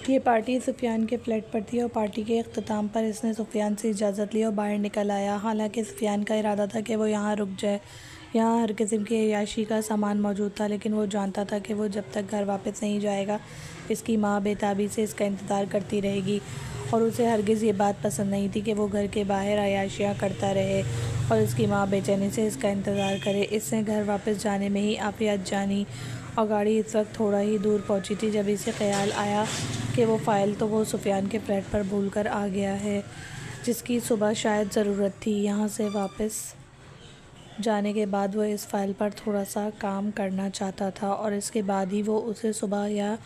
ये पार्टी सुफियान के फ्लैट पर थी और पार्टी के अख्ताम पर इसने सुफियान से इजाज़त ली और बाहर निकल आया। हालांकि सुफियान का इरादा था कि वो यहाँ रुक जाए। यहाँ हर किस्म की अय्याशी का सामान मौजूद था, लेकिन वो जानता था कि वो जब तक घर वापस नहीं जाएगा इसकी माँ बेताबी से इसका इंतज़ार करती रहेगी और उसे हरगिज़ ये बात पसंद नहीं थी कि वो घर के बाहर अय्याशियाँ करता रहे और इसकी माँ बेचैनी से इसका इंतज़ार करे। इसने घर वापस जाने में ही आफियत जानी और गाड़ी इस वक्त थोड़ा ही दूर पहुंची थी जब इसे ख्याल आया कि वो फ़ाइल तो वो सुफियान के फ्लैट पर भूल कर आ गया है, जिसकी सुबह शायद ज़रूरत थी। यहाँ से वापस जाने के बाद वो इस फ़ाइल पर थोड़ा सा काम करना चाहता था और इसके बाद ही वो उसे सुबह या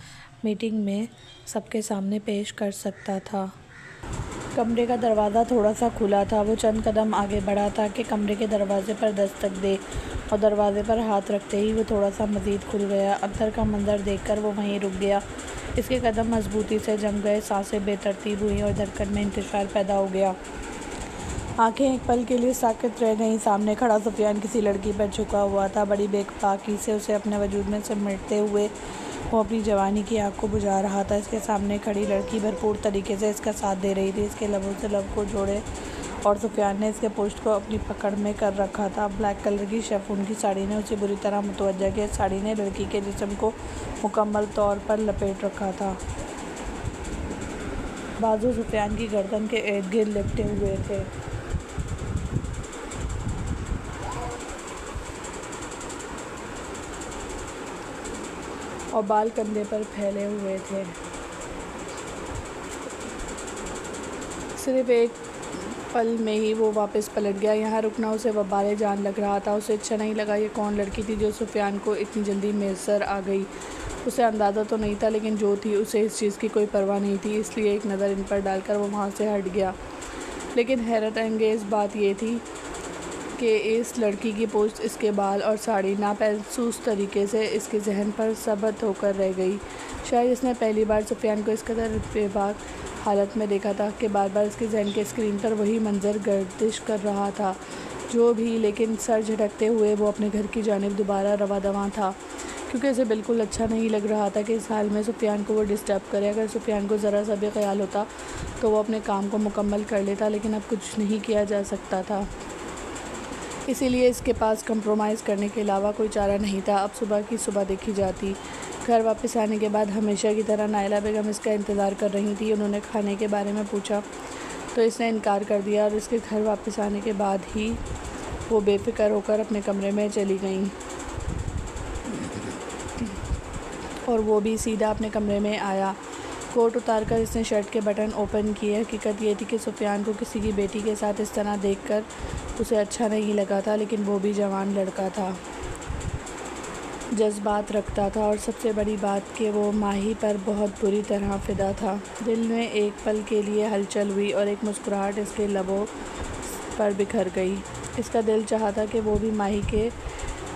मीटिंग में सबके सामने पेश कर सकता था। कमरे का दरवाज़ा थोड़ा सा खुला था। वो चंद कदम आगे बढ़ा था कि कमरे के दरवाजे पर दस्तक दे और दरवाजे पर हाथ रखते ही वो थोड़ा सा मज़ीद खुल गया। अंदर का मंज़र देखकर वो वहीं रुक गया। इसके कदम मजबूती से जम गए, सांसें बेतरतीब हुई और धड़कन में इंतशार पैदा हो गया। आंखें एक पल के लिए साकित रह गईं। सामने खड़ा सुफियान किसी लड़की पर झुका हुआ था। बड़ी बेबाकी से उसे अपने वजूद में समेटते हुए वो अपनी जवानी की आग को बुझा रहा था। इसके सामने खड़ी लड़की भरपूर तरीके से इसका साथ दे रही थी। इसके लबों से लब को जोड़े और सुफियान ने इसके पुष्ट को अपनी पकड़ में कर रखा था। ब्लैक कलर की शिफॉन की साड़ी ने उसे बुरी तरह मुतवज्जा किया। साड़ी ने लड़की के जिस्म को मुकम्मल तौर पर लपेट रखा था। बाजू सुफियान की गर्दन के इर्द गिर्द लिपटे हुए थे। और बाल कंधे पर फैले हुए थे। सिर्फ एक पल में ही वो वापस पलट गया। यहाँ रुकना उसे वबाले जान लग रहा था। उसे अच्छा नहीं लगा। ये कौन लड़की थी जो सुफियान को इतनी जल्दी मैसर आ गई? उसे अंदाज़ा तो नहीं था, लेकिन जो थी उसे इस चीज़ की कोई परवाह नहीं थी। इसलिए एक नज़र इन पर डालकर वो वहाँ से हट गया। लेकिन हैरत अंगेज़ बात ये थी कि इस लड़की की पोस्ट, इसके बाल और साड़ी नामहसूस तरीके से इसके जहन पर सबत होकर रह गई। शायद इसने पहली बार सुफियान को इस कदर बेबाक हालत में देखा था कि बार बार इसके जहन के स्क्रीन पर वही मंज़र गर्दिश कर रहा था। जो भी, लेकिन सर झटकते हुए वो अपने घर की जानिब दोबारा रवा दवा था, क्योंकि इसे बिल्कुल अच्छा नहीं लग रहा था कि इस हाल में सुफियान को वो डिस्टर्ब करे। अगर सुफियान को ज़रा सा भी ख्याल होता तो वो अपने काम को मुकम्मल कर लेता, लेकिन अब कुछ नहीं किया जा सकता था। इसीलिए इसके पास कंप्रोमाइज़ करने के अलावा कोई चारा नहीं था। अब सुबह की सुबह देखी जाती। घर वापस आने के बाद हमेशा की तरह नाइला बेगम इसका इंतज़ार कर रही थी। उन्होंने खाने के बारे में पूछा तो इसने इनकार कर दिया और इसके घर वापस आने के बाद ही वो बेफिक्र होकर अपने कमरे में चली गई और वो भी सीधा अपने कमरे में आया। कोट उतारकर इसने शर्ट के बटन ओपन किए। हकीकत ये थी कि सुफियान को किसी की बेटी के साथ इस तरह देखकर उसे अच्छा नहीं लगा था, लेकिन वो भी जवान लड़का था, जज्बात रखता था और सबसे बड़ी बात कि वो माही पर बहुत बुरी तरह फ़िदा था। दिल में एक पल के लिए हलचल हुई और एक मुस्कुराहट इसके लबों पर बिखर गई। इसका दिल चाहता कि वो भी माही के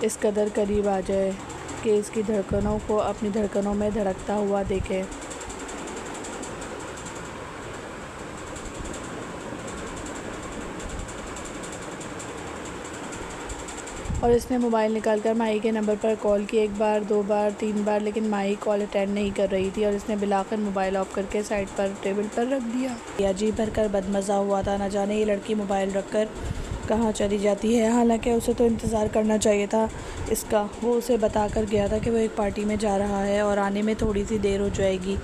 इस कदर करीब आ जाए कि इसकी धड़कनों को अपनी धड़कनों में धड़कता हुआ देखे। और इसने मोबाइल निकालकर माही के नंबर पर कॉल की। 1 बार, 2 बार, 3 बार, लेकिन माही कॉल अटेंड नहीं कर रही थी और इसने बिलाकर मोबाइल ऑफ करके साइड पर टेबल पर रख दिया। जी भर कर बदमज़ा हुआ था। न जाने ये लड़की मोबाइल रखकर कहाँ चली जाती है। हालांकि उसे तो इंतज़ार करना चाहिए था इसका। वो उसे बताकर गया था कि वो एक पार्टी में जा रहा है और आने में थोड़ी सी देर हो जाएगी।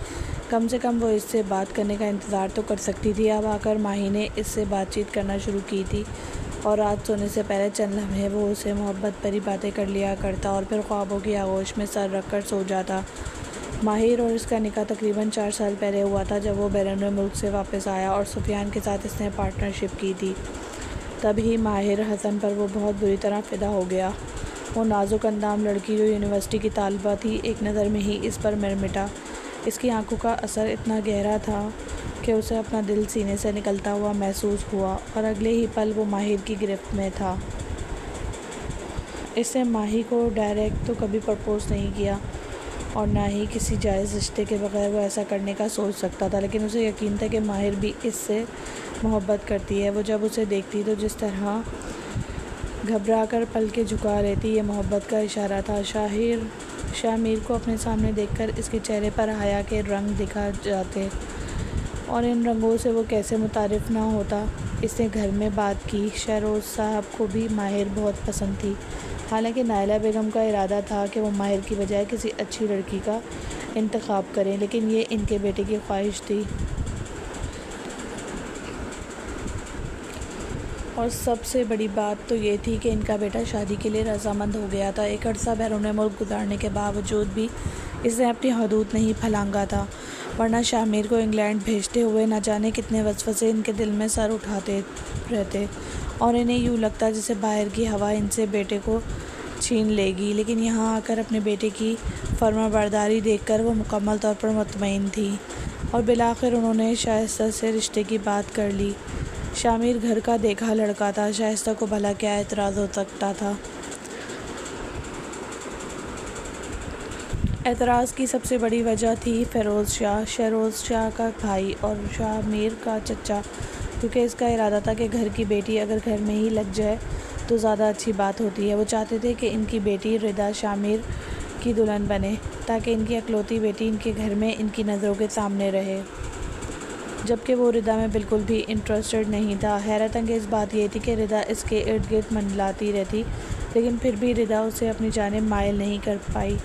कम से कम वो इससे बात करने का इंतज़ार तो कर सकती थी। अब आकर माही ने इससे बातचीत करना शुरू की थी और रात सोने से पहले चंद लम्हे वो उसे मोहब्बत भरी बातें कर लिया करता और फिर ख्वाबों की आगोश में सर रख कर सो जाता। माहिर और इसका निकाह तकरीबन 4 साल पहले हुआ था, जब वो बैरून मुल्क से वापस आया और सुफियान के साथ इसने पार्टनरशिप की थी। तभी माहिर हसन पर वो बहुत बुरी तरह फ़िदा हो गया। वो नाजुक अंदाम लड़की जो यूनिवर्सिटी की तालिबा थी, एक नज़र में ही इस पर मिटा। इसकी आंखों का असर इतना गहरा था कि उसे अपना दिल सीने से निकलता हुआ महसूस हुआ और अगले ही पल वो माहिर की गिरफ्त में था। इसने माही को डायरेक्ट तो कभी प्रपोज़ नहीं किया और ना ही किसी जायज़ रिश्ते के बगैर वो ऐसा करने का सोच सकता था, लेकिन उसे यकीन था कि माहिर भी इससे मोहब्बत करती है। वो जब उसे देखती तो जिस तरह घबरा कर पलकें झुका लेती, ये मोहब्बत का इशारा था। शाहिर शामिर को अपने सामने देखकर इसके चेहरे पर हया के रंग दिखा जाते और इन रंगों से वो कैसे मुतारिफ़ ना होता। इसने घर में बात की। शहरोज़ साहब को भी माहिर बहुत पसंद थी। हालांकि नायला बेगम का इरादा था कि वो माहिर की बजाय किसी अच्छी लड़की का इंतखाब करें, लेकिन ये इनके बेटे की ख्वाहिश थी। और सबसे बड़ी बात तो ये थी कि इनका बेटा शादी के लिए रजामंद हो गया था। एक अर्सा बैरून मुल्क गुजारने के बावजूद भी इसने अपनी हदूद नहीं फलांगा था, वरना शामिर को इंग्लैंड भेजते हुए न जाने कितने वसवसे इनके दिल में सर उठाते रहते और इन्हें यूँ लगता जैसे बाहर की हवा इनसे बेटे को छीन लेगी। लेकिन यहाँ आकर अपने बेटे की फर्माबरदारी देखकर वो मुकम्मल तौर पर मुतमईन थी और बिलाखिर उन्होंने शाइस्ता से रिश्ते की बात कर ली। शामिर घर का देखा लड़का था, शाइस्ता को भला क्या एतराज़ हो सकता था। एतराज़ की सबसे बड़ी वजह थी फ़िरोज़ शाह, शहरोज़ शाह का भाई और शामिर का चचा, क्योंकि इसका इरादा था कि घर की बेटी अगर घर में ही लग जाए तो ज़्यादा अच्छी बात होती है। वो चाहते थे कि इनकी बेटी रिदा शामिर की दुल्हन बने, ताकि इनकी अकलौती बेटी इनके घर में इनकी नज़रों के सामने रहे, जबकि वो रिदा में बिल्कुल भी इंटरेस्टेड नहीं था। हैरत अंगेज़ बात यह थी कि रिदा इसके इर्द गिर्द मंडलाती रहती, लेकिन फिर भी रिदा उसे अपनी जानिब माइल नहीं कर पाई।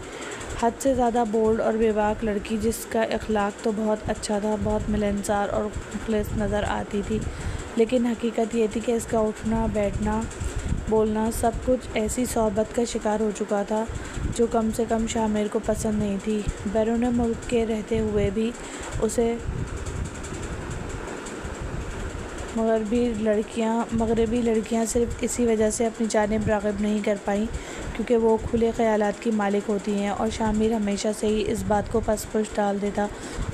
हद से ज़्यादा बोल्ड और बेबाक लड़की, जिसका अखलाक तो बहुत अच्छा था, बहुत मिलनसार और मुखलिस नज़र आती थी, लेकिन हकीकत ये थी कि इसका उठना बैठना बोलना सब कुछ ऐसी सोहबत का शिकार हो चुका था जो कम से कम शामिर को पसंद नहीं थी। बैरून मुल्क के रहते हुए भी उसे मगरबी लड़कियां सिर्फ इसी वजह से अपनी जानिब राग़िब नहीं कर पाईं क्योंकि वो खुले ख़यालात की मालिक होती हैं, और शामिर हमेशा से ही इस बात को पस-पुश डाल देता।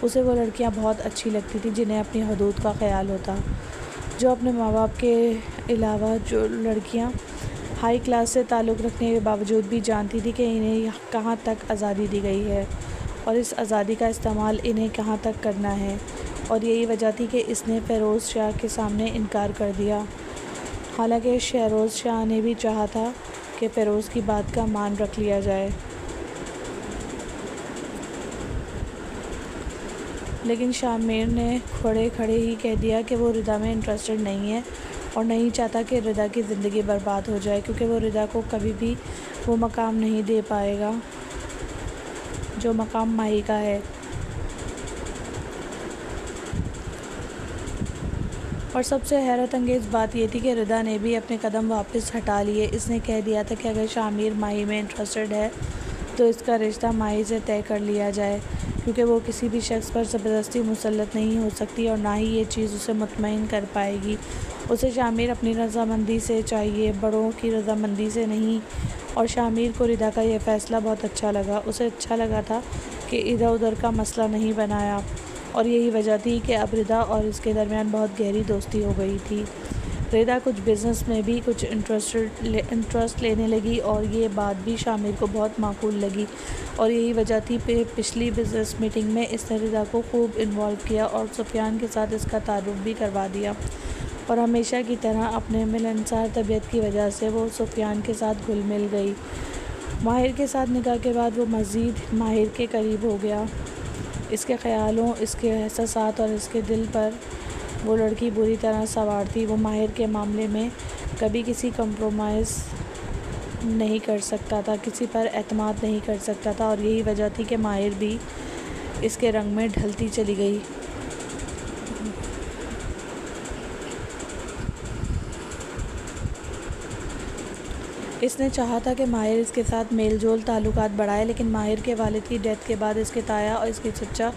उसे वो लड़कियां बहुत अच्छी लगती थी जिन्हें अपनी हदूद का ख़याल होता, जो अपने माँ बाप के अलावा जो लड़कियां हाई क्लास से ताल्लुक़ रखने के बावजूद भी जानती थी कि इन्हें कहाँ तक आज़ादी दी गई है और इस आज़ादी का इस्तेमाल इन्हें कहाँ तक करना है। और यही वजह थी कि इसने फ़िरोज़ शाह के सामने इनकार कर दिया। हालांकि शहरोज़ शाह ने भी चाहा था कि फ़िरोज़ की बात का मान रख लिया जाए, लेकिन शामिर ने खड़े ही कह दिया कि वो रिदा में इंटरेस्टेड नहीं है और नहीं चाहता कि रिदा की ज़िंदगी बर्बाद हो जाए, क्योंकि वो रिदा को कभी भी वो मकाम नहीं दे पाएगा जो मकाम माही का है। और सबसे हैरत अंगेज़ बात ये थी कि रिदा ने भी अपने कदम वापस हटा लिए। इसने कह दिया था कि अगर शामिर माही में इंटरेस्टेड है तो इसका रिश्ता माही से तय कर लिया जाए, क्योंकि वो किसी भी शख्स पर ज़बरदस्ती मुसल्लत नहीं हो सकती और ना ही ये चीज़ उसे मुतमईन कर पाएगी। उसे शामिर अपनी रज़ामंदी से चाहिए, बड़ों की रज़ामंदी से नहीं। और शामिर को रिदा का यह फ़ैसला बहुत अच्छा लगा। उसे अच्छा लगा था कि इधर उधर का मसला नहीं बनाया, और यही वजह थी कि अब रिदा और इसके दरमियान बहुत गहरी दोस्ती हो गई थी। रिदा कुछ बिज़नेस में भी कुछ इंटरेस्ट लेने लगी और ये बात भी शामिर को बहुत माकूल लगी, और यही वजह थी पिछली बिज़नेस मीटिंग में इसने रिदा को खूब इन्वॉल्व किया और सुफियान के साथ इसका तारुफ भी करवा दिया। और हमेशा की तरह अपने मिलनसार तबीयत की वजह से वो सुफियान के साथ घुल मिल गई। माहिर के साथ निकाह के बाद वो मज़ीद माहिर के करीब हो गया। इसके ख़यालों, इसके एहसासात और इसके दिल पर वो लड़की बुरी तरह सवार थी। वो माहिर के मामले में कभी किसी कंप्रोमाइज़ नहीं कर सकता था, किसी पर एतमाद नहीं कर सकता था, और यही वजह थी कि माहिर भी इसके रंग में ढलती चली गई। इसने चाहा था कि माहिर इसके साथ मेल जोल ताल्लुकात बढ़ाए, लेकिन माहिर के वालिद की डेथ के बाद इसके ताया और इसके चचा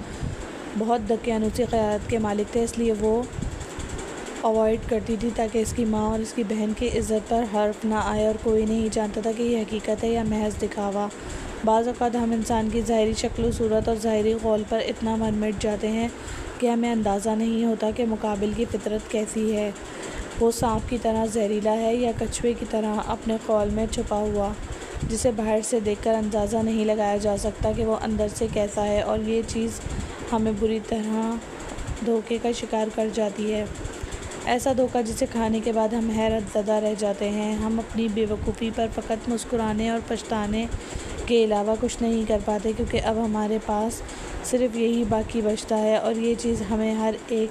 बहुत दकियानूसी क़यादत के मालिक थे, इसलिए वो अवॉइड करती थी ताकि इसकी माँ और इसकी बहन की इज़्ज़त पर हर्फ ना आए। और कोई नहीं जानता था कि ये हकीकत है या महज दिखावा। बाज़ औक़ात हम इंसान की ज़ाहिरी शक्ल व सूरत और ज़ाहिरी क़ौल पर इतना मन मिट जाते हैं कि हमें अंदाज़ा नहीं होता कि मुकाबिल की फ़ितरत कैसी है। वो सांप की तरह जहरीला है या कछुए की तरह अपने क़ौल में छुपा हुआ, जिसे बाहर से देखकर अंदाज़ा नहीं लगाया जा सकता कि वो अंदर से कैसा है। और ये चीज़ हमें बुरी तरह धोखे का शिकार कर जाती है। ऐसा धोखा जिसे खाने के बाद हम हैरत ज़दा रह जाते हैं। हम अपनी बेवकूफ़ी पर फ़कत मुस्कुराने और पछताने के अलावा कुछ नहीं कर पाते, क्योंकि अब हमारे पास सिर्फ़ यही बाकी बचता है और ये चीज़ हमें हर एक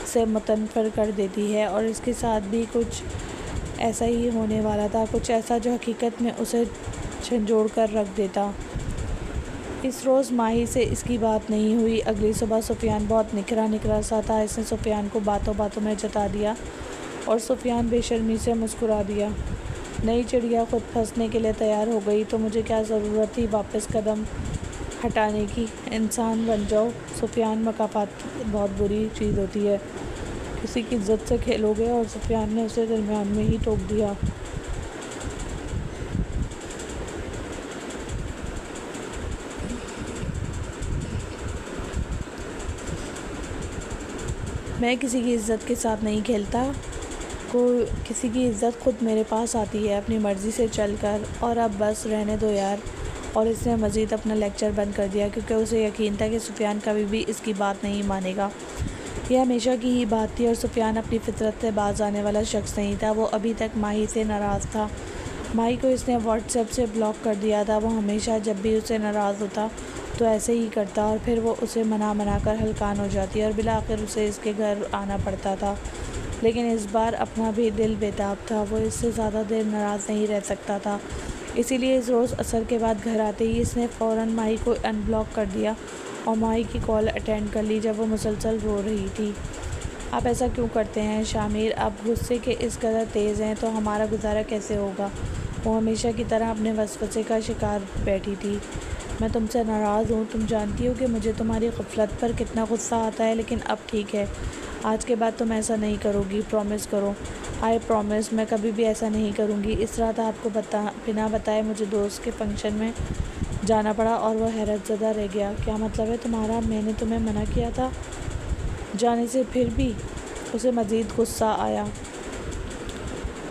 से मुतनफ़िर कर देती है। और इसके साथ भी कुछ ऐसा ही होने वाला था, कुछ ऐसा जो हकीकत में उसे झंझोड़ कर रख देता। इस रोज़ माही से इसकी बात नहीं हुई। अगली सुबह सुफियान बहुत निखरा सा था। इसने सुफियान को बातों बातों में जता दिया और सुफियान बेशर्मी से मुस्कुरा दिया। नई चिड़िया खुद फंसने के लिए तैयार हो गई, तो मुझे क्या ज़रूरत थी वापस कदम हटाने की। इंसान बन जाओ। सुफियान, मुकाफात बहुत बुरी चीज़ होती है। किसी की इज्जत से खेलोगे। और सुफियान ने उसे दरमियान में ही टोक दिया। मैं किसी की इज़्ज़त के साथ नहीं खेलता। किसी की इज़्ज़त खुद मेरे पास आती है अपनी मर्ज़ी से चलकर। और अब बस रहने दो यार। और इसने मज़ीद अपना लेक्चर बंद कर दिया, क्योंकि उसे यकीन था कि सुफियान कभी भी इसकी बात नहीं मानेगा। यह हमेशा की ही बात थी और सुफियान अपनी फितरत से बाज आने वाला शख्स नहीं था। वो अभी तक माही से नाराज़ था। माही को इसने व्हाट्सएप से ब्लॉक कर दिया था। वो हमेशा जब भी उसे नाराज़ होता तो ऐसे ही करता और फिर वो उसे मना कर हलकान हो जाती और बिला आखिर उसे इसके घर आना पड़ता था। लेकिन इस बार अपना भी दिल बेताब था। वो इससे ज़्यादा देर नाराज़ नहीं रह सकता था। इसीलिए इस रोज़ असर के बाद घर आते ही इसने फ़ौरन माही को अनब्लॉक कर दिया और माही की कॉल अटेंड कर ली जब वो मुसलसल रो रही थी। आप ऐसा क्यों करते हैं शामिर? आप गुस्से के इस कदर तेज़ हैं तो हमारा गुजारा कैसे होगा? वो हमेशा की तरह अपने वसवसे का शिकार बैठी थी। मैं तुमसे नाराज़ हूँ। तुम जानती हो कि मुझे तुम्हारी ग़फ़लत पर कितना गुस्सा आता है, लेकिन अब ठीक है। आज के बाद तुम ऐसा नहीं करोगी, प्रॉमिस करो। आई प्रॉमिस, मैं कभी भी ऐसा नहीं करूँगी। इस रात आपको बिना बताए मुझे दोस्त के फंक्शन में जाना पड़ा और वह हैरतज़दा रह गया। क्या मतलब है तुम्हारा? मैंने तुम्हें मना किया था जाने से, फिर भी? उसे मज़ीद गुस्सा आया।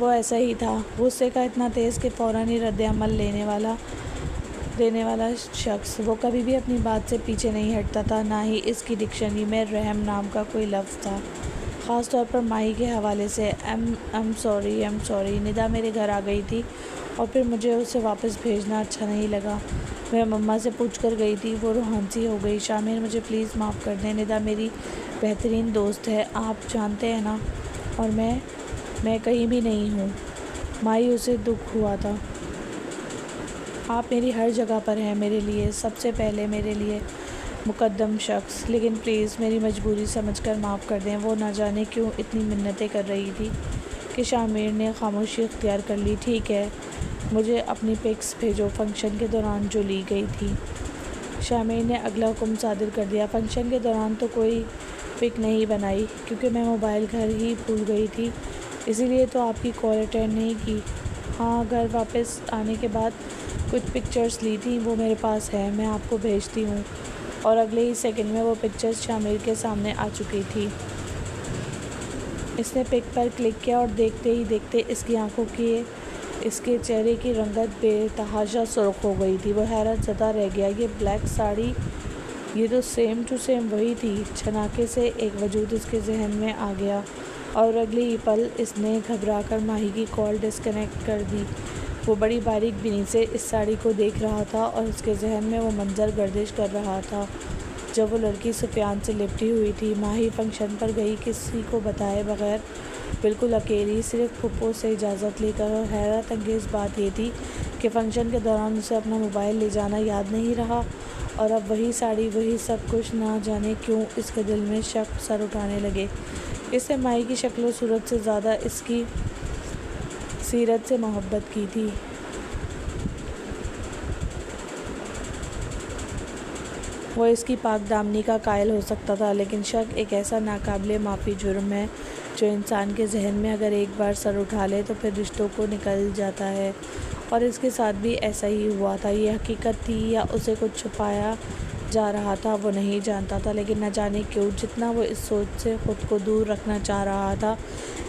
वो ऐसा ही था, गुस्से का इतना तेज़ कि फ़ौरन ही रद्द-ए-अमल देने वाला शख्स। वो कभी भी अपनी बात से पीछे नहीं हटता था, ना ही इसकी डिक्शनरी में रहम नाम का कोई लफ्ज़ था। ख़ास तौर पर माही के हवाले से। Am sorry. निदा मेरे घर आ गई थी और फिर मुझे उसे वापस भेजना अच्छा नहीं लगा। मैं मम्मा से पूछ कर गई थी, वो रूहानी हो गई। शामिर, मुझे प्लीज़ माफ़ कर दें। निदा मेरी बेहतरीन दोस्त है, आप जानते हैं ना। और मैं कहीं भी नहीं हूँ। माही, उसे दुख हुआ था। आप मेरी हर जगह पर हैं मेरे लिए, सबसे पहले मेरे लिए मुक़द्दम शख्स। लेकिन प्लीज़ मेरी मजबूरी समझकर माफ़ कर दें। वो ना जाने क्यों इतनी मिन्नतें कर रही थी कि शामिर ने खामोशी इख्तियार कर ली। ठीक है, मुझे अपनी पिक्स भेजो फ़ंक्शन के दौरान जो ली गई थी। शामिर ने अगला हुक्म सादिर कर दिया। फ़ंक्शन के दौरान तो कोई पिक नहीं बनाई, क्योंकि मैं मोबाइल घर ही भूल गई थी, इसीलिए तो आपकी कॉल अटेंड नहीं की। हाँ, घर वापस आने के बाद कुछ पिक्चर्स ली थी, वो मेरे पास है, मैं आपको भेजती हूँ। और अगले ही सेकंड में वो पिक्चर्स शामिर के सामने आ चुकी थी। इसने पिक पर क्लिक किया और देखते ही देखते इसके चेहरे की रंगत बेतहाशा सुर्ख हो गई थी। वो हैरत ज़दा रह गया। ये ब्लैक साड़ी, ये तो सेम टू सेम वही थी। छनाके से एक वजूद इसके जहन में आ गया और अगले ही पल इसने घबराकर माही की कॉल डिस्कनेक्ट कर दी। वो बड़ी बारीक बीनी से इस साड़ी को देख रहा था और उसके जहन में वो मंज़र गर्दिश कर रहा था जब वो लड़की सुफियान से लिपटी हुई थी। माही फ़ंक्शन पर गई किसी को बताए बगैर, बिल्कुल अकेली, सिर्फ फुप्पो से इजाज़त लेकर। और हैरत अंगेज़ बात ये थी कि फ़ंक्शन के दौरान उसे अपना मोबाइल ले जाना याद नहीं रहा और अब वही साड़ी, वही सब कुछ, ना जाने क्यों इसके दिल में शक सर उठाने लगे। इसने माही की शक्ल सूरत से ज़्यादा इसकी सीरत से मोहब्बत की थी। वो इसकी पाक दामनी का कायल हो सकता था, लेकिन शक एक ऐसा नाकाबिले माफ़ी जुर्म है जो इंसान के जहन में अगर एक बार सर उठा ले तो फिर रिश्तों को निकल जाता है। और इसके साथ भी ऐसा ही हुआ था। ये हकीकत थी या उसे कुछ छुपाया जा रहा था, वो नहीं जानता था। लेकिन न जाने क्यों जितना वो इस सोच से ख़ुद को दूर रखना चाह रहा था,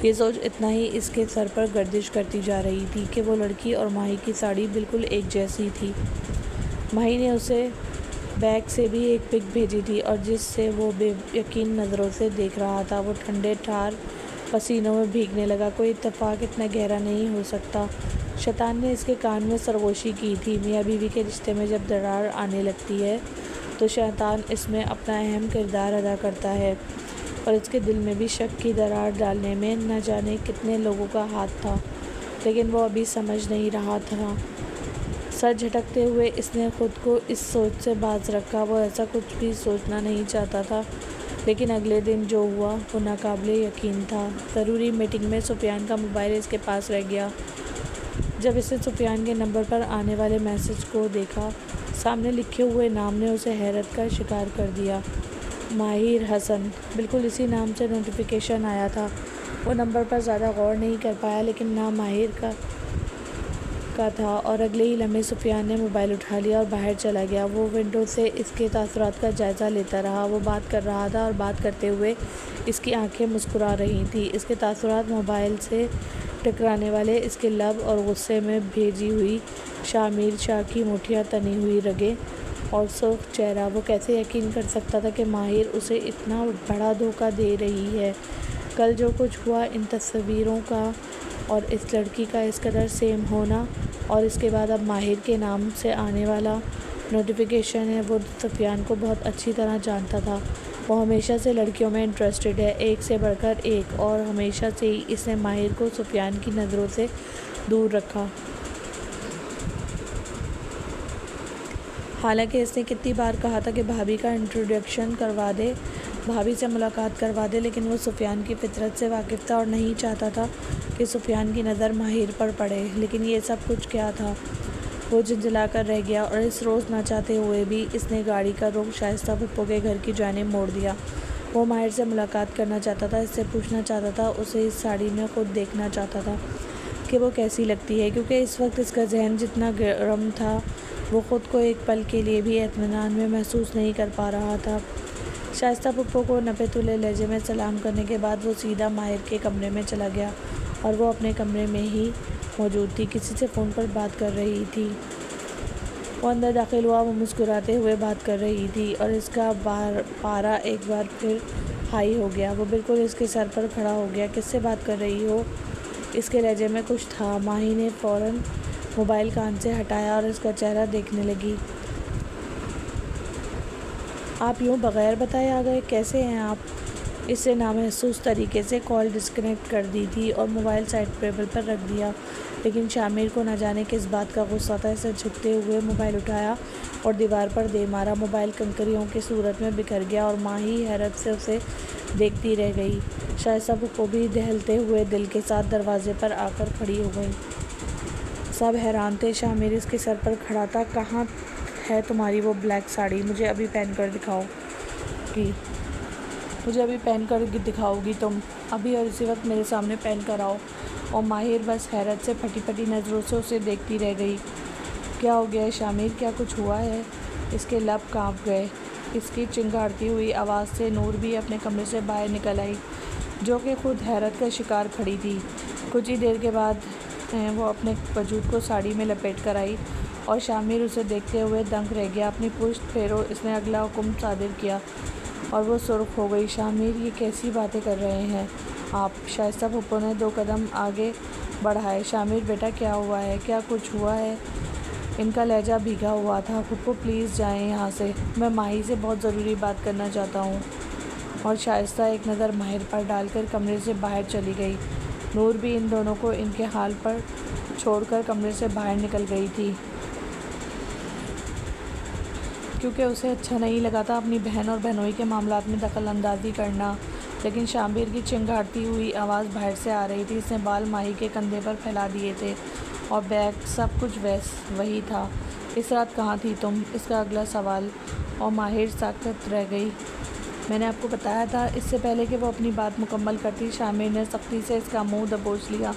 ये सोच इतना ही इसके सर पर गर्दिश करती जा रही थी कि वो लड़की और माही की साड़ी बिल्कुल एक जैसी थी। माही ने उसे बैग से भी एक पिक भेजी थी और जिससे वो बेयकीन नज़रों से देख रहा था। वो ठंडे ठार पसीनों में भीगने लगा। कोई इत्तेफाक इतना गहरा नहीं हो सकता शैतान ने इसके कान में सरगोशी की थी। मियाँ बीवी के रिश्ते में जब दरार आने लगती है तो शैतान इसमें अपना अहम किरदार अदा करता है और इसके दिल में भी शक की दरार डालने में न जाने कितने लोगों का हाथ था, लेकिन वो अभी समझ नहीं रहा था। सर झटकते हुए इसने खुद को इस सोच से बाज रखा। वो ऐसा कुछ भी सोचना नहीं चाहता था, लेकिन अगले दिन जो हुआ वो नाकाबिले यकीन था। ज़रूरी मीटिंग में सुफियान का मोबाइल इसके पास रह गया। जब इसने सुफियान के नंबर पर आने वाले मैसेज को देखा, सामने लिखे हुए नाम ने उसे हैरत का शिकार कर दिया। माहिर हसन, बिल्कुल इसी नाम से नोटिफिकेशन आया था। वो नंबर पर ज़्यादा गौर नहीं कर पाया, लेकिन नाम माहिर का था और अगले ही लम्हे सुफियान ने मोबाइल उठा लिया और बाहर चला गया। वो विंडो से इसके तासुरात का जायज़ा लेता रहा। वो बात कर रहा था और बात करते हुए इसकी आंखें मुस्कुरा रही थी। इसके तासुरात मोबाइल से टकराने वाले इसके लब और गुस्से में भेजी हुई शामिर शाह की मुठियाँ तनी हुई रगें और सुर्ख चेहरा। वो कैसे यकीन कर सकता था कि माहिर उसे इतना बड़ा धोखा दे रही है। कल जो कुछ हुआ, इन तस्वीरों का और इस लड़की का इस कदर सेम होना, और इसके बाद अब माहिर के नाम से आने वाला नोटिफिकेशन है। वो सुफियान को बहुत अच्छी तरह जानता था। वो हमेशा से लड़कियों में इंटरेस्टेड है, एक से बढ़कर एक, और हमेशा से ही इसने माहिर को सुफियान की नज़रों से दूर रखा। हालांकि इसने कितनी बार कहा था कि भाभी का इंट्रोडक्शन करवा दे, भाभी से मुलाकात करवा दे, लेकिन वो सुफियान की फितरत से वाकिफ़ था और नहीं चाहता था कि सुफियान की नज़र माहिर पर पड़े। लेकिन ये सब कुछ क्या था? वो झुंझला कर रह गया और इस रोज़ ना चाहते हुए भी इसने गाड़ी का रुख शाइस्ता भुप्पो के घर की जानिब मोड़ दिया। वो माहिर से मुलाकात करना चाहता था, इससे पूछना चाहता था, उसे इस साड़ी में खुद देखना चाहता था कि वो कैसी लगती है, क्योंकि इस वक्त इसका जहन जितना गर्म था वो ख़ुद को एक पल के लिए भी इत्मीनान में महसूस नहीं कर पा रहा था। शाइस्ता भुप्पो को नपे तुले लहजे में सलाम करने के बाद वो सीधा माहिर के कमरे में चला गया और वो अपने कमरे में ही मौजूद थी, किसी से फ़ोन पर बात कर रही थी। वो अंदर दाखिल हुआ। वो मुस्कुराते हुए बात कर रही थी और इसका पारा एक बार फिर हाई हो गया। वो बिल्कुल इसके सर पर खड़ा हो गया। किससे बात कर रही हो? इसके लहजे में कुछ था। माही ने फ़ौरन मोबाइल कान से हटाया और इसका चेहरा देखने लगी। आप यूँ बग़ैर बताए आ गए, कैसे हैं आप? इससे नामहसूस तरीके से कॉल डिस्कनेक्ट कर दी थी और मोबाइल साइड टेबल पर रख दिया, लेकिन शामिर को न जाने किस बात का गुस्सा था। इसे झुकते हुए मोबाइल उठाया और दीवार पर दे मारा। मोबाइल कंकरियों की सूरत में बिखर गया और माँ ही हैरत से उसे देखती रह गई। शाइस्ता भुप्पो भी दहलते हुए दिल के साथ दरवाजे पर आकर खड़ी हो गई। सब हैरान थे। शामिर इसके सर पर खड़ा था। कहाँ है तुम्हारी वो ब्लैक साड़ी? मुझे अभी पहन कर दिखाओगी तुम अभी, और इसी वक्त मेरे सामने पहन कर आओ। और माहिर बस हैरत से फटी फटी नज़रों से उसे देखती रह गई। क्या हो गया है शामिर, क्या कुछ हुआ है? इसके लब कांप गए। इसकी चिंगारती हुई आवाज़ से नूर भी अपने कमरे से बाहर निकल आई, जो कि खुद हैरत का शिकार खड़ी थी। कुछ ही देर के बाद वो अपने वजूद को साड़ी में लपेट कर आई और शामिर उसे देखते हुए दंग रह गया। अपनी पुश्त फेरो इसने अगला हुक्म सादिर किया और वो सुर्ख हो गई। शामिर, ये कैसी बातें कर रहे हैं आप? शाइस्ता भुप्पो ने 2 कदम आगे बढ़ाए। शामिर बेटा, क्या हुआ है? क्या कुछ हुआ है? इनका लहजा भीगा हुआ था। भुप्पो प्लीज़ जाएं यहाँ से, मैं माही से बहुत ज़रूरी बात करना चाहता हूँ। और शाइस्ता एक नज़र माहिर पर डालकर कमरे से बाहर चली गई। नूर भी इन दोनों को इनके हाल पर छोड़कर कमरे से बाहर निकल गई थी, क्योंकि उसे अच्छा नहीं लगा था अपनी बहन और बहनोई के मामलात में दखल अंदाज़ी करना। लेकिन शामिर की चिंगारती हुई आवाज़ बाहर से आ रही थी। इसने बाल माही के कंधे पर फैला दिए थे और बैग सब कुछ वही था। इस रात कहाँ थी तुम? इसका अगला सवाल। और माहिर साकत रह गई। मैंने आपको बताया था। इससे पहले कि वो अपनी बात मुकम्मल करती, शामिर ने सख्ती से इसका मुंह दबोच लिया।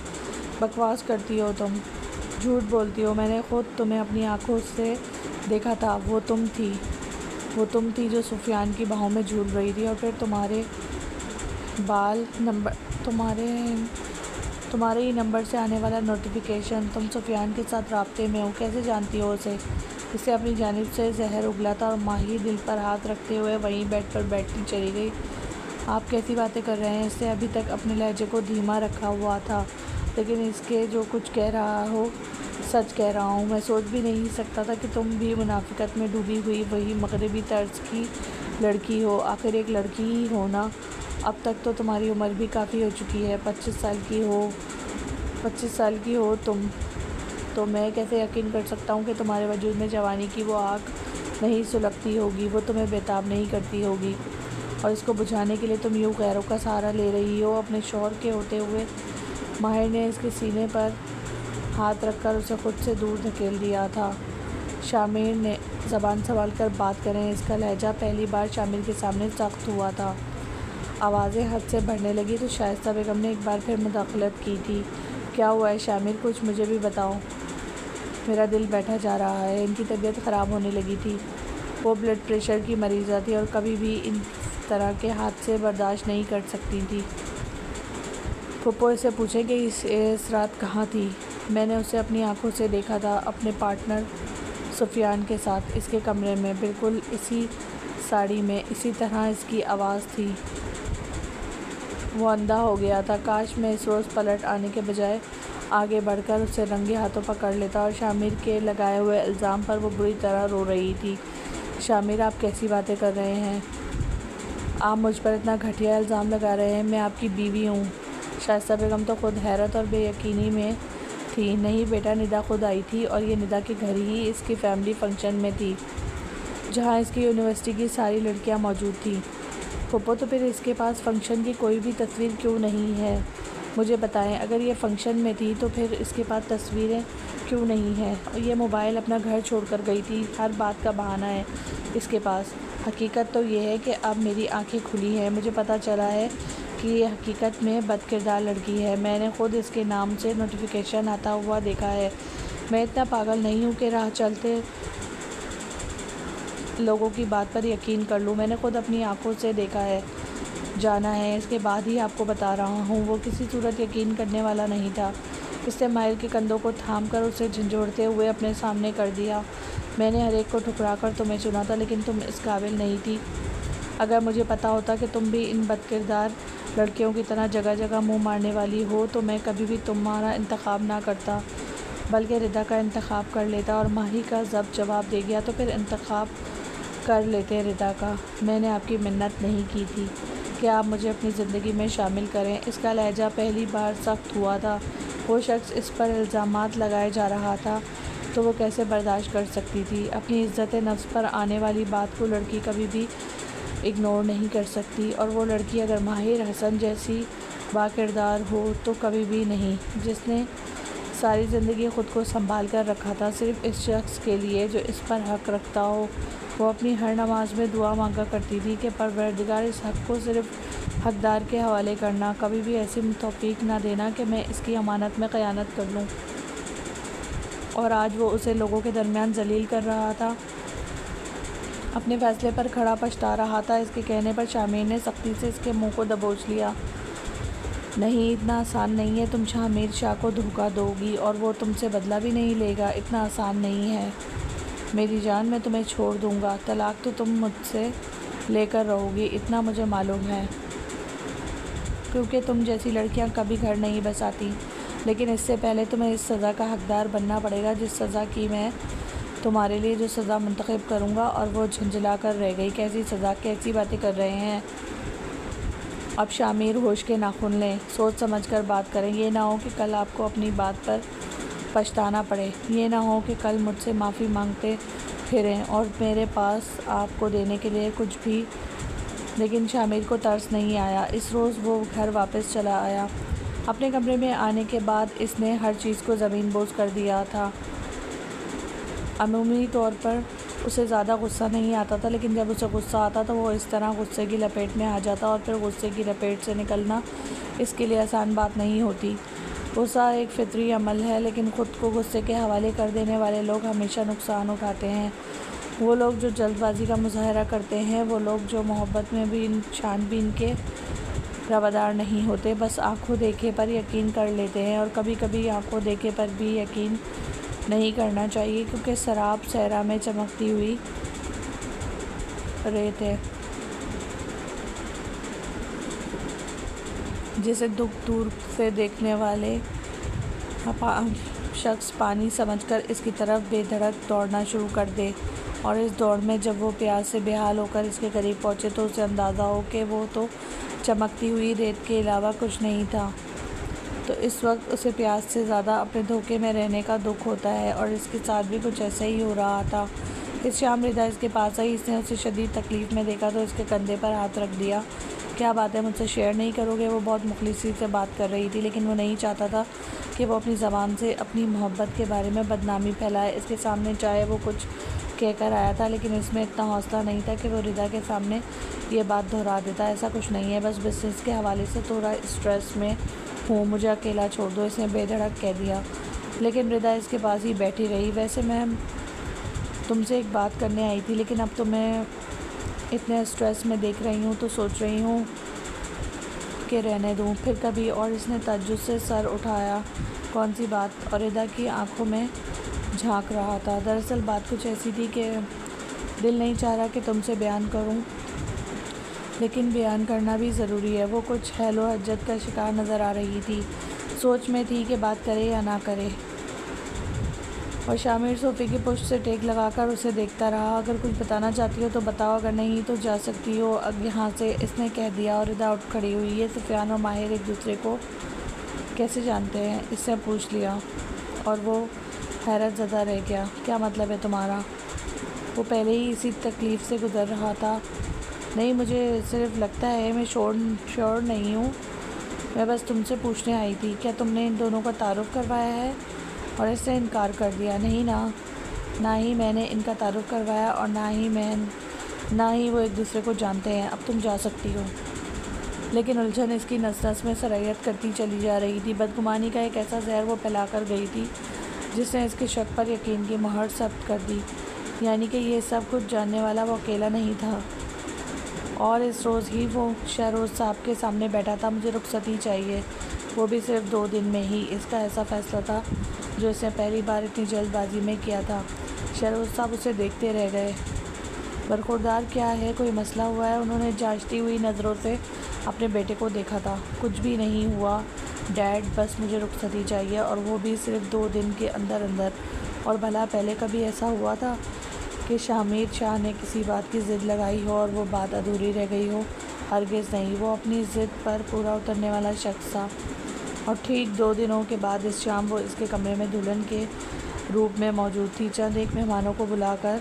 बकवास करती हो तुम, झूठ बोलती हो। मैंने ख़ुद तुम्हें अपनी आंखों से देखा था। वो तुम थी जो सुफियान की बाहों में झूल रही थी, और फिर तुम्हारे ही नंबर से आने वाला नोटिफिकेशन। तुम सुफियान के साथ राब्ते में हो, कैसे जानती हो उसे? इसे अपनी जानिब से जहर उगला था और माही दिल पर हाथ रखते हुए वहीं बेड पर बैठती चली गई। आप कैसी बातें कर रहे हैं? इससे अभी तक अपने लहजे को धीमा रखा हुआ था, लेकिन इसके जो कुछ कह रहा हो सच कह रहा हूँ, मैं सोच भी नहीं सकता था कि तुम भी मुनाफिकत में डूबी हुई वही मगरबी तर्ज की लड़की हो। आखिर एक लड़की ही हो ना। अब तक तो तुम्हारी उम्र भी काफ़ी हो चुकी है, 25 साल की हो तुम। तो मैं कैसे यकीन कर सकता हूँ कि तुम्हारे वजूद में जवानी की वो आग नहीं सुलगती होगी, वो तुम्हें बेताब नहीं करती होगी, और इसको बुझाने के लिए तुम यूँ गैरों का सहारा ले रही हो। अपने शौहर के होते हुए माहिर ने इसके सीने पर हाथ रखकर उसे खुद से दूर धकेल दिया था। शामिर ने ज़बान संभाल कर बात करें। इसका लहजा पहली बार शामिर के सामने सख्त हुआ था। आवाज़ें हद से बढ़ने लगी तो शाइस्ता बेगम ने एक बार फिर मुदाखलत की थी। क्या हुआ है शामिर, कुछ मुझे भी बताओ। मेरा दिल बैठा जा रहा है। इनकी तबीयत ख़राब होने लगी थी। वो ब्लड प्रेशर की मरीज़ा थी और कभी भी इन तरह के हादसे बर्दाश्त नहीं कर सकती थी। फुप्पो इससे पूछे कि इस रात कहाँ थी। मैंने उसे अपनी आंखों से देखा था, अपने पार्टनर सुफियान के साथ, इसके कमरे में, बिल्कुल इसी साड़ी में, इसी तरह इसकी आवाज़ थी। वो अंधा हो गया था। काश मैं इस रोज़ पलट आने के बजाय आगे बढ़कर उसे रंगे हाथों पकड़ लेता। और शामिर के लगाए हुए इल्ज़ाम पर वो बुरी तरह रो रही थी। शामिर, आप कैसी बातें कर रहे हैं? आप मुझ पर इतना घटिया इल्ज़ाम लगा रहे हैं। मैं आपकी बीवी हूँ। शाइस्ता बेगम तो खुद हैरत और बेयकीनी में थी। नहीं बेटा, निदा खुद आई थी, और ये निदा के घर ही इसकी फैमिली फ़ंक्शन में थी, जहाँ इसकी यूनिवर्सिटी की सारी लड़कियाँ मौजूद थीं। फुप्पो, तो फिर इसके पास फ़ंक्शन की कोई भी तस्वीर क्यों नहीं है? मुझे बताएं। अगर ये फ़ंक्शन में थी तो फिर इसके पास तस्वीरें क्यों नहीं हैं? और ये मोबाइल अपना घर छोड़कर गई थी। हर बात का बहाना है इसके पास। हकीकत तो ये है कि अब मेरी आंखें खुली हैं। मुझे पता चला है कि ये हकीकत में बदकिरदार लड़की है। मैंने ख़ुद इसके नाम से नोटिफिकेशन आता हुआ देखा है। मैं इतना पागल नहीं हूँ कि राह चलते लोगों की बात पर यकीन कर लूँ। मैंने ख़ुद अपनी आंखों से देखा है, जाना है, इसके बाद ही आपको बता रहा हूँ। वो किसी सूरत यकीन करने वाला नहीं था। इसने माहिर के कंधों को थाम कर उसे झंझोड़ते हुए अपने सामने कर दिया। मैंने हर एक को ठुकरा कर तुम्हें चुना था, लेकिन तुम इस काबिल नहीं थी। अगर मुझे पता होता कि तुम भी इन बदकिरदार लड़कियों की तरह जगह जगह मुँह मारने वाली हो, तो मैं कभी भी तुम्हारा इंतखाब ना करता, बल्कि रिदा का इंतखाब कर लेता। और माही का जब जवाब दे गया तो फिर इंतखाब कर लेते रिदा का। मैंने आपकी मिन्नत नहीं की थी कि आप मुझे अपनी ज़िंदगी में शामिल करें। इसका लहजा पहली बार सख्त हुआ था। वो शख्स इस पर इल्ज़ामात लगाए जा रहा था तो वो कैसे बर्दाश्त कर सकती थी? अपनी इज़्ज़त नफ्स पर आने वाली बात को लड़की कभी भी इग्नोर नहीं कर सकती, और वो लड़की अगर माहिर हसन जैसी बाकिरदार हो तो कभी भी नहीं, जिसने सारी ज़िंदगी ख़ुद को संभाल कर रखा था सिर्फ़ इस शख्स के लिए जो इस पर हक़ रखता हो। वो अपनी हर नमाज में दुआ मांगा करती थी कि परवरदिगार इस हक़ को सिर्फ़ हक़दार के हवाले करना, कभी भी ऐसी तौफ़ीक ना देना कि मैं इसकी अमानत में ख़यानत कर लूँ। और आज वो उसे लोगों के दरमियान जलील कर रहा था, अपने फ़ैसले पर खड़ा पछता रहा था। इसके कहने पर शामिर ने सख्ती से इसके मुंह को दबोच लिया। नहीं, इतना आसान नहीं है। तुम शामिर शाह को धोखा दोगी और वो तुमसे बदला भी नहीं लेगा। इतना आसान नहीं है मेरी जान। मैं तुम्हें छोड़ दूँगा। तलाक तो तुम मुझसे लेकर रहोगी, इतना मुझे मालूम है, क्योंकि तुम जैसी लड़कियां कभी घर नहीं बसाती। लेकिन इससे पहले तुम्हें इस सज़ा का हक़दार बनना पड़ेगा जिस सज़ा की मैं तुम्हारे लिए जो सज़ा मुंतखब करूँगा। और वो झंझला कर रह गई। कैसी सज़ा, कैसी बातें कर रहे हैं? अब शामिर होश के नाखून लें, सोच समझ कर बात करें। ये ना हो कि कल आपको अपनी बात पर पछताना पड़े। ये ना हो कि कल मुझसे माफ़ी मांगते फिरें और मेरे पास आपको देने के लिए कुछ भी। लेकिन शामिर को तरस नहीं आया। इस रोज़ वो घर वापस चला आया। अपने कमरे में आने के बाद इसने हर चीज़ को ज़मीन बोझ कर दिया था। अमूमी तौर पर उसे ज़्यादा गुस्सा नहीं आता था, लेकिन जब उसे गुस्सा आता तो वो इस तरह गुस्से की लपेट में आ जाता, और फिर गुस्से की लपेट से निकलना इसके लिए आसान बात नहीं होती। गुस्सा एक फितरी अमल है, लेकिन ख़ुद को गुस्से के हवाले कर देने वाले लोग हमेशा नुकसान उठाते हैं। वो लोग जो जल्दबाजी का मुजाहरा करते हैं, वो लोग जो मोहब्बत में भी छानबीन के रवादार नहीं होते, बस आँखों देखे पर यकीन कर लेते हैं। और कभी कभी आँखों देखे पर भी यकीन नहीं करना चाहिए, क्योंकि शराब सहरा में चमकती हुई रेत है जिसे दुख दूर से देखने वाले शख्स पानी समझकर इसकी तरफ बेधड़क दौड़ना शुरू कर दे, और इस दौड़ में जब वो प्यास से बेहाल होकर इसके करीब पहुँचे तो उसे अंदाज़ा हो कि वो तो चमकती हुई रेत के अलावा कुछ नहीं था। तो इस वक्त उसे प्यास से ज़्यादा अपने धोखे में रहने का दुख होता है, और इसके साथ भी कुछ ऐसा ही हो रहा था। इस शाम रिदा इसके पास आई। इसने उसे शदीद तकलीफ़ में देखा तो इसके कंधे पर हाथ रख दिया। क्या बात है, मुझसे शेयर नहीं करोगे? वो बहुत मुखलिसी से बात कर रही थी, लेकिन वो नहीं चाहता था कि वो अपनी ज़बान से अपनी मोहब्बत के बारे में बदनामी फैलाए। इसके सामने चाहे वो कुछ कहकर आया था, लेकिन इसमें इतना हौसला नहीं था कि वो रिदा के सामने ये बात दोहरा देता। ऐसा कुछ नहीं है, बस बिज़नेस के हवाले से थोड़ा स्ट्रेस में हूँ, मुझे अकेला छोड़ दो, इसने बेधड़क कह दिया। लेकिन रिदा इसके पास ही बैठी रही। वैसे मैं तुमसे एक बात करने आई थी, लेकिन अब तो मैं इतने स्ट्रेस में देख रही हूँ तो सोच रही हूँ कि रहने दूँ फिर कभी। और इसने तज्जुब से सर उठाया। कौन सी बात? और रिदा की आंखों में झांक रहा था। दरअसल बात कुछ ऐसी थी कि दिल नहीं चाह रहा कि तुमसे बयान करूं, लेकिन बयान करना भी ज़रूरी है। वो कुछ हैलो हज्जत का शिकार नज़र आ रही थी। सोच में थी कि बात करे या ना करे। और शामिर सोफ़े की पुश्त से टेक लगाकर उसे देखता रहा। अगर कुछ बताना चाहती हो तो बताओ, अगर नहीं तो जा सकती हो अब यहाँ से, इसने कह दिया। और रिदा उठ खड़ी हुई। ये सुफियान और माहिर एक दूसरे को कैसे जानते हैं? इसने पूछ लिया, और वो हैरत ज़दा रह गया। क्या मतलब है तुम्हारा? वो पहले ही इसी तकलीफ़ से गुज़र रहा था। नहीं, मुझे सिर्फ लगता है, मैं श्योर नहीं हूँ। मैं बस तुमसे पूछने आई थी, क्या तुमने इन दोनों का तारुफ़ करवाया है? और इसने इनकार कर दिया। नहीं ना ही मैंने इनका तारुफ़ करवाया, और ना ही वो एक दूसरे को जानते हैं। अब तुम जा सकती हो। लेकिन उलझन इसकी नस-नस में सरायत करती चली जा रही थी। बदगुमानी का एक ऐसा जहर वो फैला कर गई थी जिसने इसके शक पर यकीन की मोहर सख्त कर दी। यानी कि ये सब कुछ जानने वाला वो अकेला नहीं था। और इस रोज़ ही वो शहरोज़ साहब के सामने बैठा था। मुझे रुखसती चाहिए, वो भी सिर्फ 2 दिन में ही। इसका ऐसा फ़ैसला था जो इसने पहली बार इतनी जल्दबाजी में किया था। शहरोज़ साहब उसे देखते रह गए। बरखुरदार, क्या है, कोई मसला हुआ है? उन्होंने जांचती हुई नज़रों से अपने बेटे को देखा था। कुछ भी नहीं हुआ डैड, बस मुझे रुखसती चाहिए, और वो भी सिर्फ 2 दिन के अंदर अंदर। और भला पहले कभी ऐसा हुआ था कि शामिर शाह ने किसी बात की ज़िद लगाई हो और वो बात अधूरी रह गई हो? हरगिज़ नहीं। वो अपनी ज़िद पर पूरा उतरने वाला शख्स था। और ठीक 2 दिनों के बाद इस शाम वो इसके कमरे में दुल्हन के रूप में मौजूद थी। चंद एक मेहमानों को बुलाकर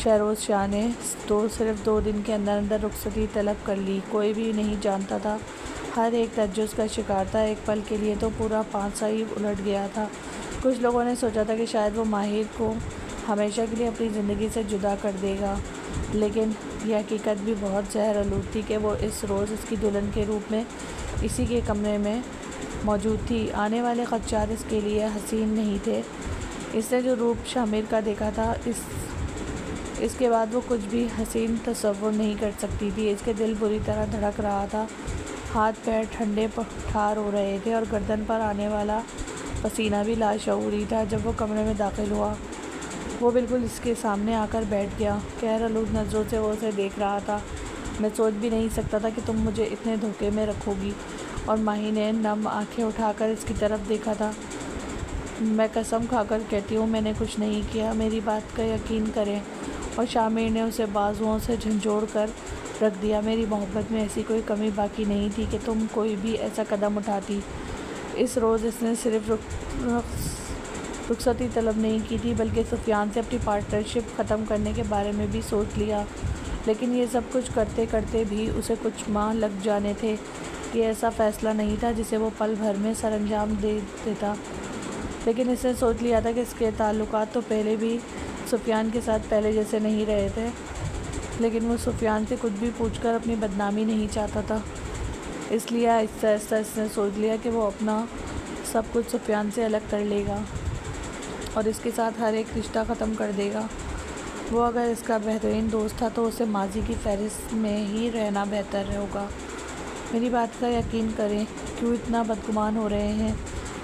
शहरोज़ शाह ने सिर्फ 2 दिन के अंदर अंदर रुखसती तलब कर ली। कोई भी नहीं जानता था। हर एक तज्जुज़ का शिकार था। एक पल के लिए तो पूरा पांसा ही उलट गया था। कुछ लोगों ने सोचा था कि शायद वो माहिर को हमेशा के लिए अपनी ज़िंदगी से जुदा कर देगा, लेकिन यह हकीकत भी बहुत जहर आलूद थी कि वो इस रोज़ इसकी दुल्हन के रूप में इसी के कमरे में मौजूद थी। आने वाले ख़दशात इसके लिए हसीन नहीं थे। इसने जो रूप शामिर का देखा था, इसके बाद वो कुछ भी हसीन तसव्वुर नहीं कर सकती थी। इसके दिल बुरी तरह धड़क रहा था। हाथ पैर ठंडे ठार हो रहे थे, और गर्दन पर आने वाला पसीना भी लाशऊरी था। जब वो कमरे में दाखिल हुआ, वो बिल्कुल इसके सामने आकर बैठ गया। कहर आलूद नज़रों से वो उसे देख रहा था। मैं सोच भी नहीं सकता था कि तुम मुझे इतने धोखे में रखोगी। और माही ने नम आंखें उठाकर इसकी तरफ देखा था। मैं कसम खाकर कहती हूँ, मैंने कुछ नहीं किया, मेरी बात का यकीन करें। और शामिर ने उसे बाजुओं से झंझोड़ कर रख दिया। मेरी मोहब्बत में ऐसी कोई कमी बाकी नहीं थी कि तुम कोई भी ऐसा कदम उठाती। इस रोज़ इसने सिर्फ रुखसती तलब नहीं की थी, बल्कि सुफियान से अपनी पार्टनरशिप ख़त्म करने के बारे में भी सोच लिया। लेकिन ये सब कुछ करते करते भी उसे कुछ माह लग जाने थे। ये ऐसा फ़ैसला नहीं था जिसे वो पल भर में सरअंजाम दे देता। लेकिन इसने सोच लिया था कि इसके ताल्लुकात तो पहले भी सुफियान के साथ पहले जैसे नहीं रहे थे। लेकिन वो सुफियान से कुछ भी पूछकर अपनी बदनामी नहीं चाहता था। इसलिए आहिस्ता आहिस्ता इसने सोच लिया कि वो अपना सब कुछ सुफियान से अलग कर लेगा और इसके साथ हर एक रिश्ता ख़त्म कर देगा। वो अगर इसका बेहतरीन दोस्त था तो उसे माजी की फहरिस्त में ही रहना बेहतर होगा। मेरी बात का यकीन करें, क्यों इतना बदगुमान हो रहे हैं?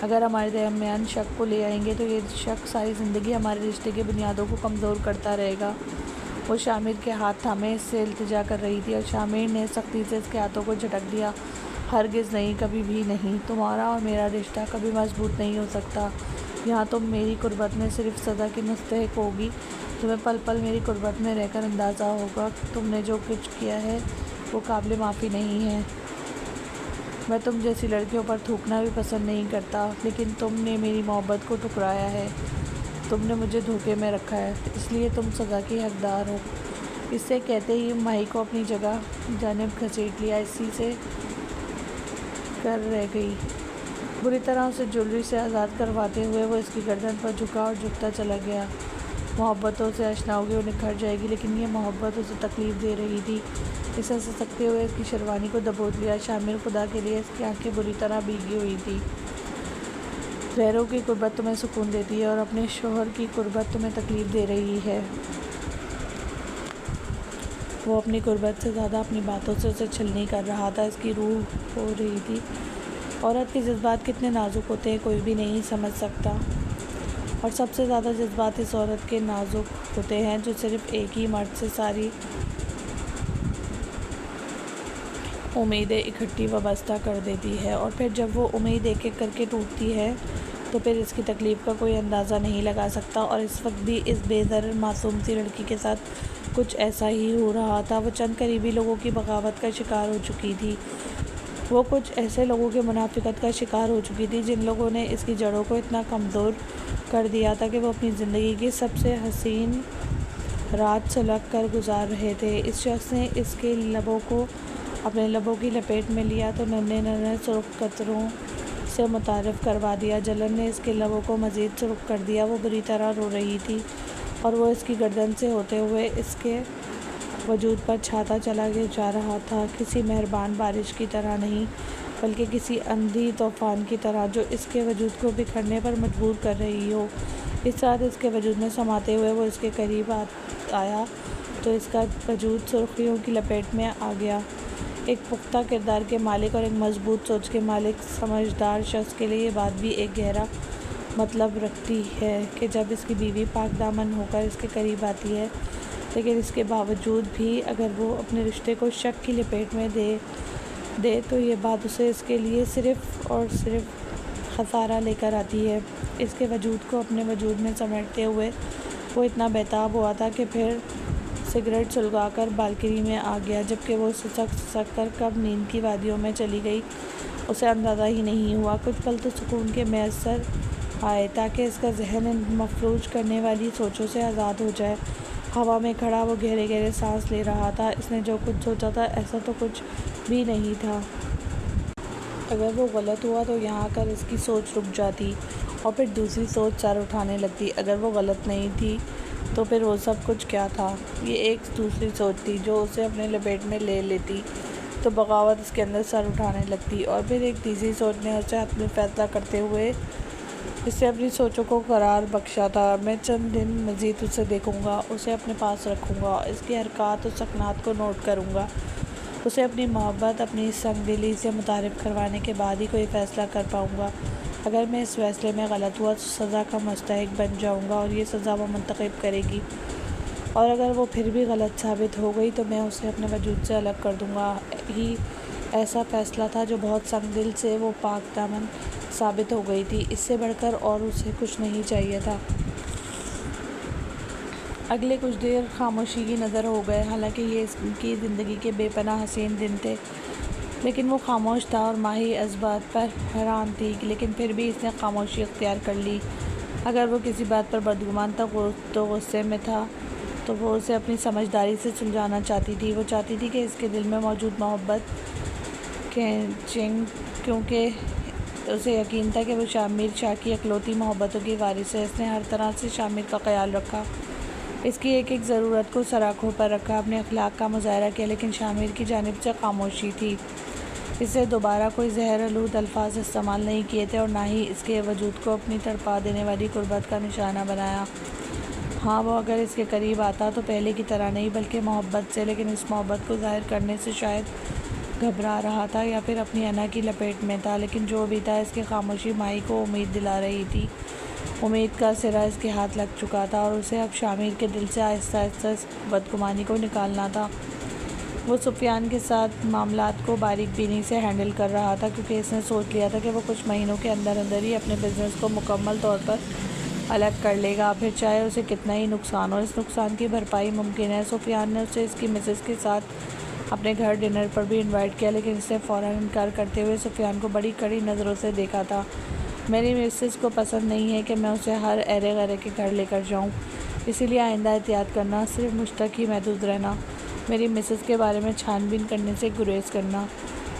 अगर हमारे दरमियान शक को ले आएंगे तो ये शक सारी ज़िंदगी हमारे रिश्ते की बुनियादों को कमज़ोर करता रहेगा। वो शामिर के हाथ थामे इससे इल्तिजा कर रही थी, और शामिर ने सख्ती से इसके हाथों को झटक दिया। हरगिज़ नहीं, कभी भी नहीं। तुम्हारा और मेरा रिश्ता कभी मजबूत नहीं हो सकता। यहाँ तुम मेरी कुर्बत में सिर्फ सज़ा की मुस्तहिक होगी। तुम्हें पल पल मेरी कुर्बत में रहकर अंदाज़ा होगा कि तुमने जो कुछ किया है वो काबिल माफ़ी नहीं है। मैं तुम जैसी लड़कियों पर थूकना भी पसंद नहीं करता, लेकिन तुमने मेरी मोहब्बत को ठुकराया है। तुमने मुझे धोखे में रखा है, इसलिए तुम सज़ा की हकदार हो। इससे कहते ही माही को अपनी जगह जानिब घसीट लिया। इसी से कर रह गई। बुरी तरह उसे ज्वेलरी से आज़ाद करवाते हुए वो इसकी गर्दन पर झुका और झुकता चला गया। मोहब्बतों से आशना होगी, वो निखर जाएगी, लेकिन ये मोहब्बत उसे तकलीफ़ दे रही थी। इसे ससकते हुए इसकी शेरवानी को दबोच लिया। शामिर खुदा के लिए इसकी आंखें बुरी तरह भीगी हुई थी। गैरों की कुर्बत तुम्हें सुकून देती है और अपने शोहर की कुर्बत तुम्हें तकलीफ़ दे रही है। वो अपनी कुर्बत से ज़्यादा अपनी बातों से उसे छलनी कर रहा था। इसकी रूह हो रही थी। औरत के जज्बात कितने नाजुक होते हैं कोई भी नहीं समझ सकता, और सबसे ज़्यादा जज्बात इस औरत के नाजुक होते हैं जो सिर्फ़ एक ही मर्द से सारी उम्मीदें इकट्ठी वाबस्ता कर देती है, और फिर जब वो उम्मीद एक एक करके टूटती है तो फिर इसकी तकलीफ़ का कोई अंदाज़ा नहीं लगा सकता। और इस वक्त भी इस बेदर मासूम सी लड़की के साथ कुछ ऐसा ही हो रहा था। वो चंद करीबी लोगों की बगावत का शिकार हो चुकी थी। वो कुछ ऐसे लोगों के मुनाफिकत का शिकार हो चुकी थी जिन लोगों ने इसकी जड़ों को इतना कमज़ोर कर दिया था कि वो अपनी ज़िंदगी की सबसे हसीन रात सुलग कर गुजार रहे थे। इस शख्स ने इसके लबों को अपने लबों की लपेट में लिया तो नन्हे नन्हे सुर्ख कतरों से मुतारिफ़ करवा दिया। जलन ने इसके लबों को मज़ीद सुर्ख कर दिया। वो बुरी तरह रो रही थी और वो इसकी गर्दन से होते हुए इसके वजूद पर छाता चला जा रहा था। किसी मेहरबान बारिश की तरह नहीं, बल्कि किसी अंधी तूफ़ान की तरह जो इसके वजूद को बिखरने पर मजबूर कर रही हो। इस रात इसके वजूद में समाते हुए वो इसके करीब आया तो इसका वजूद सुर्खियों की लपेट में आ गया। एक पुख्ता किरदार के मालिक और एक मजबूत सोच के मालिक समझदार शख्स के लिए ये बात भी एक गहरा मतलब रखती है कि जब इसकी बीवी पाक दामन होकर इसके करीब आती है, लेकिन इसके बावजूद भी अगर वो अपने रिश्ते को शक की लपेट में दे तो ये बात उसे इसके लिए सिर्फ़ और सिर्फ खसारा लेकर आती है। इसके वजूद को अपने वजूद में समेटते हुए वो इतना बेताब हुआ था कि फिर सिगरेट सुलगाकर बालकनी में आ गया। जबकि वो ससक कर कब नींद की वादियों में चली गई उसे अंदाज़ा ही नहीं हुआ। कुछ पल तो सुकून के मैसर आए ताकि इसका जहन मफलूज करने वाली सोचों से आज़ाद हो जाए। हवा में खड़ा वो गहरे गहरे सांस ले रहा था। इसने जो कुछ सोचा था ऐसा तो कुछ भी नहीं था। अगर वो गलत हुआ तो यहाँ आकर इसकी सोच रुक जाती और फिर दूसरी सोच सर उठाने लगती। अगर वो गलत नहीं थी तो फिर वो सब कुछ क्या था? ये एक दूसरी सोच थी जो उसे अपने लपेट में ले लेती तो बगावत इसके अंदर सर उठाने लगती, और फिर एक तीसरी सोच ने उसे अपने फैसला करते हुए इससे अपनी सोचों को करार बख्शा था। मैं चंद दिन मज़ीद उसे देखूंगा, उसे अपने पास रखूंगा, इसकी हरकत और सकनात को नोट करूंगा। उसे अपनी मोहब्बत, अपनी संगदिली से मुतारिफ़ करवाने के बाद ही कोई फ़ैसला कर पाऊंगा। अगर मैं इस फैसले में गलत हुआ तो सज़ा का मुस्तहिक बन जाऊंगा और ये सज़ा वो मुंतखब करेगी, और अगर वो फिर भी गलत साबित हो गई तो मैं उसे अपने वजूद से अलग कर दूंगा। ही ऐसा फ़ैसला था जो बहुत संगदिल से वो पाक दामन साबित हो गई थी। इससे बढ़कर और उसे कुछ नहीं चाहिए था। अगले कुछ देर खामोशी की नज़र हो गए। हालांकि ये इसकी ज़िंदगी के बेपनाह हसीन दिन थे, लेकिन वो खामोश था और माही इस बात पर हैरान थी, लेकिन फिर भी इसने खामोशी अख्तियार कर ली। अगर वो किसी बात पर बदगुमान था तो गुस्से में था तो वो उसे अपनी समझदारी से सुलझाना चाहती थी। वो चाहती थी कि इसके दिल में मौजूद मोहब्बत क्योंकि उसे यकीन था कि वो शामिर शाह की इकलौती मोहब्बतों की वारिस है। इसने हर तरह से शामिर का ख्याल रखा, इसकी एक एक ज़रूरत को सराखों पर रखा, अपने अखलाक का मुजाहरा किया, लेकिन शामिर की जानिब से खामोशी थी। इससे दोबारा कोई जहर आलूद अल्फाज इस्तेमाल नहीं किए थे और ना ही इसके वजूद को अपनी तड़पा देने वाली कुर्बत का निशाना बनाया। हाँ, वो अगर इसके करीब आता तो पहले की तरह नहीं बल्कि मोहब्बत से, लेकिन इस मोहब्बत को ज़ाहिर करने से शायद घबरा रहा था या फिर अपनी अना की लपेट में था। लेकिन जो भी था, इसकी खामोशी माही को उम्मीद दिला रही थी। उम्मीद का सिरा इसके हाथ लग चुका था और उसे अब शामिर के दिल से आहिस्ता आहिस्ता इस बदगुमानी को निकालना था। वो सुफियान के साथ मामलात को बारीक बीनी से हैंडल कर रहा था, क्योंकि इसने सोच लिया था कि वो कुछ महीनों के अंदर अंदर ही अपने बिज़नेस को मुकम्मल तौर पर अलग कर लेगा, फिर चाहे उसे कितना ही नुकसान हो। इस नुकसान की भरपाई मुमकिन है। सुफियान ने उसे इसकी मिसेस के साथ अपने घर डिनर पर भी इनवाइट किया, लेकिन इसने फ़ौरन इनकार करते हुए सुफियान को बड़ी कड़ी नज़रों से देखा था। मेरी मिसेस को पसंद नहीं है कि मैं उसे हर अरे गरे के घर लेकर जाऊं, इसीलिए आइंदा एहतियात करना, सिर्फ मुझ तक ही महदूद रहना, मेरी मिसेस के बारे में छानबीन करने से गुरेज करना।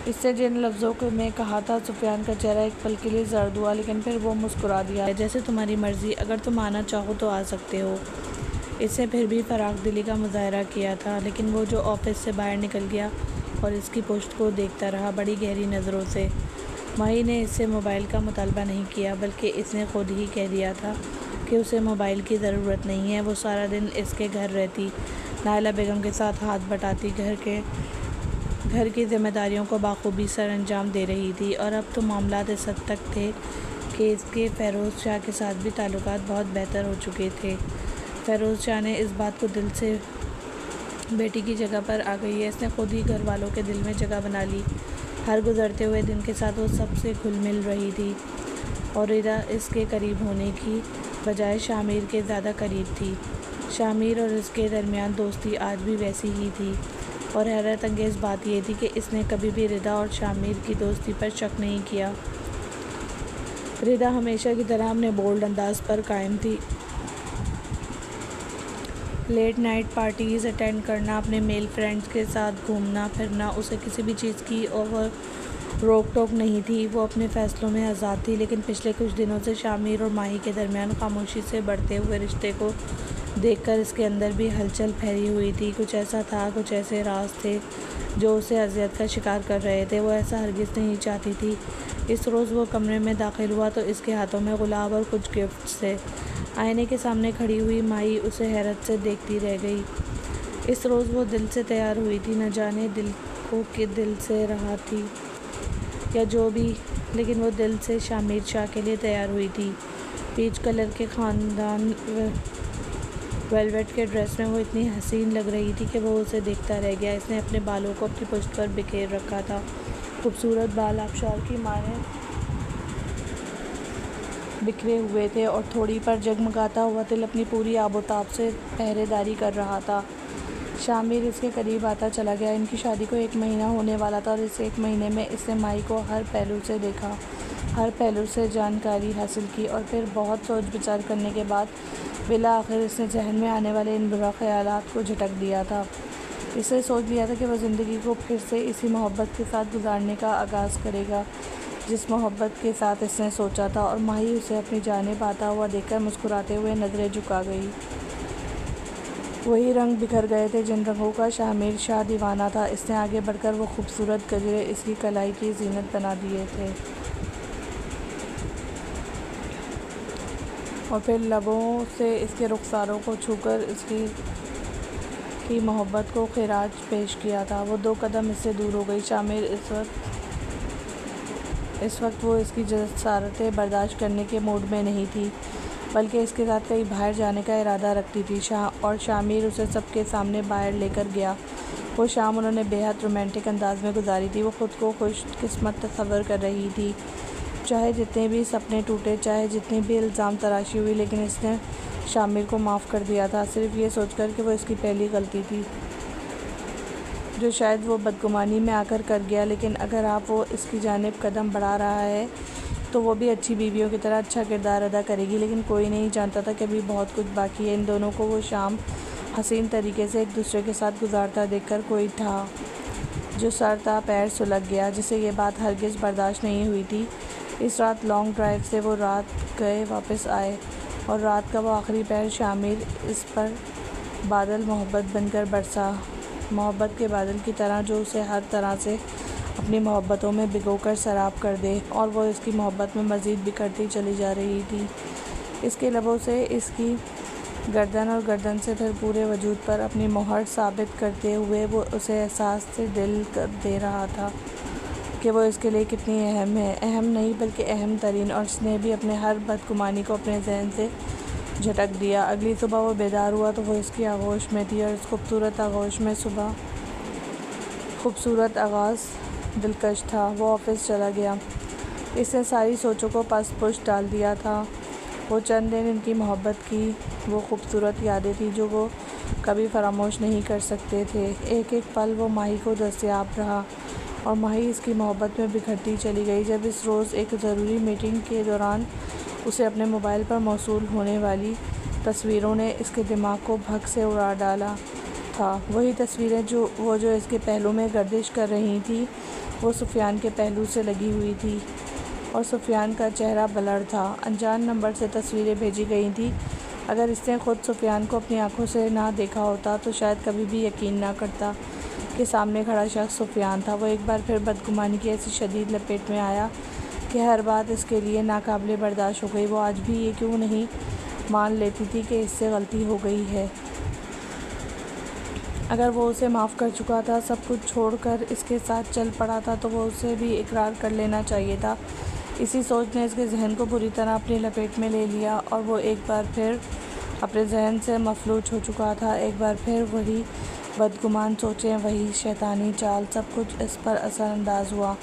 इससे जिन लफ्ज़ों को मैं कहा था, सुफियान का चेहरा एक पल के लिए जर्द हुआ, लेकिन फिर वो मुस्कुरा दिया। जैसे तुम्हारी मर्ज़ी, अगर तुम आना चाहो तो आ सकते हो। इससे फिर भी फराग दिली का मुजाहरा किया था, लेकिन वो जो ऑफिस से बाहर निकल गया और इसकी पोस्ट को देखता रहा बड़ी गहरी नज़रों से। माही ने इससे मोबाइल का मुतालबा नहीं किया, बल्कि इसने खुद ही कह दिया था कि उसे मोबाइल की ज़रूरत नहीं है। वो सारा दिन इसके घर रहती, नायला बेगम के साथ हाथ बटाती, घर की जिम्मेदारियों को बाखूबी सर अंजाम दे रही थी। और अब तो मामलात इस हद तक थे कि इसके फ़ेरोज़ शाह के साथ भी ताल्लुकात बहुत बेहतर हो चुके थे। फ़ेरोज़ शाह ने इस बात को दिल से बेटी की जगह पर आ गई है, इसने खुद ही घर वालों के दिल में जगह बना ली। हर गुज़रते हुए दिन के साथ वो सबसे घुल मिल रही थी, और रिदा इसके करीब होने की बजाय शामिर के ज़्यादा करीब थी। शामिर और इसके दरमियान दोस्ती आज भी वैसी ही थी, और हैरत अंगेज़ बात यह थी कि इसने कभी भी रिदा और शामिर की दोस्ती पर शक नहीं किया। रिदा हमेशा की तरह अपने बोल्ड अंदाज पर कायम थी। लेट नाइट पार्टीज़ अटेंड करना, अपने मेल फ्रेंड्स के साथ घूमना फिरना, उसे किसी भी चीज़ की ओवर रोक टोक नहीं थी। वो अपने फ़ैसलों में आज़ाद थी, लेकिन पिछले कुछ दिनों से शामिर और माही के दरमियान खामोशी से बढ़ते हुए रिश्ते को देखकर इसके अंदर भी हलचल फैली हुई थी। कुछ ऐसा था, कुछ ऐसे राज थे जो उसे अज़ियत का शिकार कर रहे थे। वो ऐसा हरगिज़ नहीं चाहती थी। इस रोज़ वो कमरे में दाखिल हुआ तो इसके हाथों में गुलाब और कुछ गिफ्ट्स थे। आईने के सामने खड़ी हुई माही उसे हैरत से देखती रह गई। इस रोज़ वो दिल से तैयार हुई थी, न जाने दिल को कि दिल से रहा थी या जो भी, लेकिन वो दिल से शामिर शाह के लिए तैयार हुई थी। पीच कलर के ख़ानदान वेलवेट के ड्रेस में वो इतनी हसीन लग रही थी कि वो उसे देखता रह गया। इसने अपने बालों को अपनी पुश्त पर बिखेर रखा था। खूबसूरत बाल आबशार की माने बिखरे हुए थे, और थोड़ी पर जगमगाता हुआ तिल अपनी पूरी आबोताब से पहरेदारी कर रहा था। शामिर इसके करीब आता चला गया। इनकी शादी को 1 महीना होने वाला था, और इस 1 महीने में इसने माही को हर पहलू से देखा, हर पहलू से जानकारी हासिल की, और फिर बहुत सोच विचार करने के बाद बिला आखिर इसने जहन में आने वाले इन बुरा ख्यालात को झटक दिया था। इसने सोच लिया था कि वह ज़िंदगी को फिर से इसी मोहब्बत के साथ गुजारने का आगाज़ करेगा जिस मोहब्बत के साथ इसने सोचा था। और माही उसे अपनी जानिब आता हुआ देखकर मुस्कुराते हुए नज़रें झुका गई। वही रंग बिखर गए थे जिन रंगों का शामिर शाह दीवाना था। इसने आगे बढ़कर वो खूबसूरत गजरे इसकी कलाई की जीनत बना दिए थे, और फिर लबों से इसके रुखसारों को छूकर इसकी मोहब्बत को खिराज पेश किया था। वो 2 कदम इससे दूर हो गई। शामिर इस वक्त वो इसकी जसारतें बर्दाश्त करने के मूड में नहीं थी, बल्कि इसके साथ कहीं बाहर जाने का इरादा रखती थी। और शामिर उसे सबके सामने बाहर लेकर गया। वो शाम उन्होंने बेहद रोमांटिक अंदाज में गुजारी थी। वो ख़ुद को खुशकिस्मत तस्वर कर रही थी। चाहे जितने भी सपने टूटे, चाहे जितनी भी इल्ज़ाम तराशी हुई, लेकिन इसने शामिर को माफ़ कर दिया था, सिर्फ ये सोचकर कि वो इसकी पहली गलती थी जो शायद वो बदगुमानी में आकर कर गया। लेकिन अगर आप वो इसकी जानिब कदम बढ़ा रहा है तो वो भी अच्छी बीवियों की तरह अच्छा किरदार अदा करेगी। लेकिन कोई नहीं जानता था कि अभी बहुत कुछ बाकी है। इन दोनों को वो शाम हसीन तरीके से एक दूसरे के साथ गुजारता देखकर कोई था जो सर था पैर सुलग गया, जिसे ये बात हरगिज़ बर्दाश्त नहीं हुई थी। इस रात लॉन्ग ड्राइव से वो रात गए वापस आए, और रात का वो आखिरी पहर शामिर इस पर बादल मोहब्बत बनकर बरसा, मोहब्बत के बादल की तरह जो उसे हर तरह से अपनी मोहब्बतों में भिगोकर सराब कर दे, और वो इसकी मोहब्बत में मज़ीद बिखरती चली जा रही थी। इसके लबों से इसकी गर्दन और गर्दन से फिर पूरे वजूद पर अपनी मोहर साबित करते हुए वो उसे एहसास से दिल कर दे रहा था कि वो इसके लिए कितनी अहम है। अहम नहीं बल्कि अहम तरीन। और इसने भी अपने हर बदगुमानी को अपने जहन से झटक दिया। अगली सुबह वो बेदार हुआ तो वो इसकी आगोश में थी, और इस खूबसूरत आगोश में सुबह खूबसूरत आगाज़ दिलकश था। वो ऑफ़िस चला गया। इसने सारी सोचों को पस-पुश डाल दिया था। वो चंद दिन इनकी मोहब्बत की वो खूबसूरत यादें थी जो वो कभी फरामोश नहीं कर सकते थे। एक एक पल वो माही को दस्तयाब रहा और माही इसकी मोहब्बत में बिखरती चली गई। जब इस रोज़ एक ज़रूरी मीटिंग के दौरान उसे अपने मोबाइल पर मौसूल होने वाली तस्वीरों ने इसके दिमाग को भग से उड़ा डाला था। वही तस्वीरें जो इसके पहलू में गर्दिश कर रही थी, वो सुफियान के पहलू से लगी हुई थी और सुफियान का चेहरा ब्लर था। अनजान नंबर से तस्वीरें भेजी गई थी। अगर इसने ख़ुद सुफियान को अपनी आंखों से ना देखा होता तो शायद कभी भी यकीन ना करता कि सामने खड़ा शख्स सुफियान था। वो एक बार फिर बदगुमानी की ऐसी शदीद लपेट में आया कि हर बात इसके लिए नाकाबिले बर्दाश्त हो गई। वो आज भी ये क्यों नहीं मान लेती थी कि इससे गलती हो गई है। अगर वो उसे माफ़ कर चुका था, सब कुछ छोड़कर इसके साथ चल पड़ा था, तो वो उसे भी इकरार कर लेना चाहिए था। इसी सोच ने इसके जहन को बुरी तरह अपनी लपेट में ले लिया और वो एक बार फिर अपने जहन से मफलूज हो चुका था। एक बार फिर वही बदगुमान सोचें, वही शैतानी चाल, सब कुछ इस पर असरअंदाज हुआ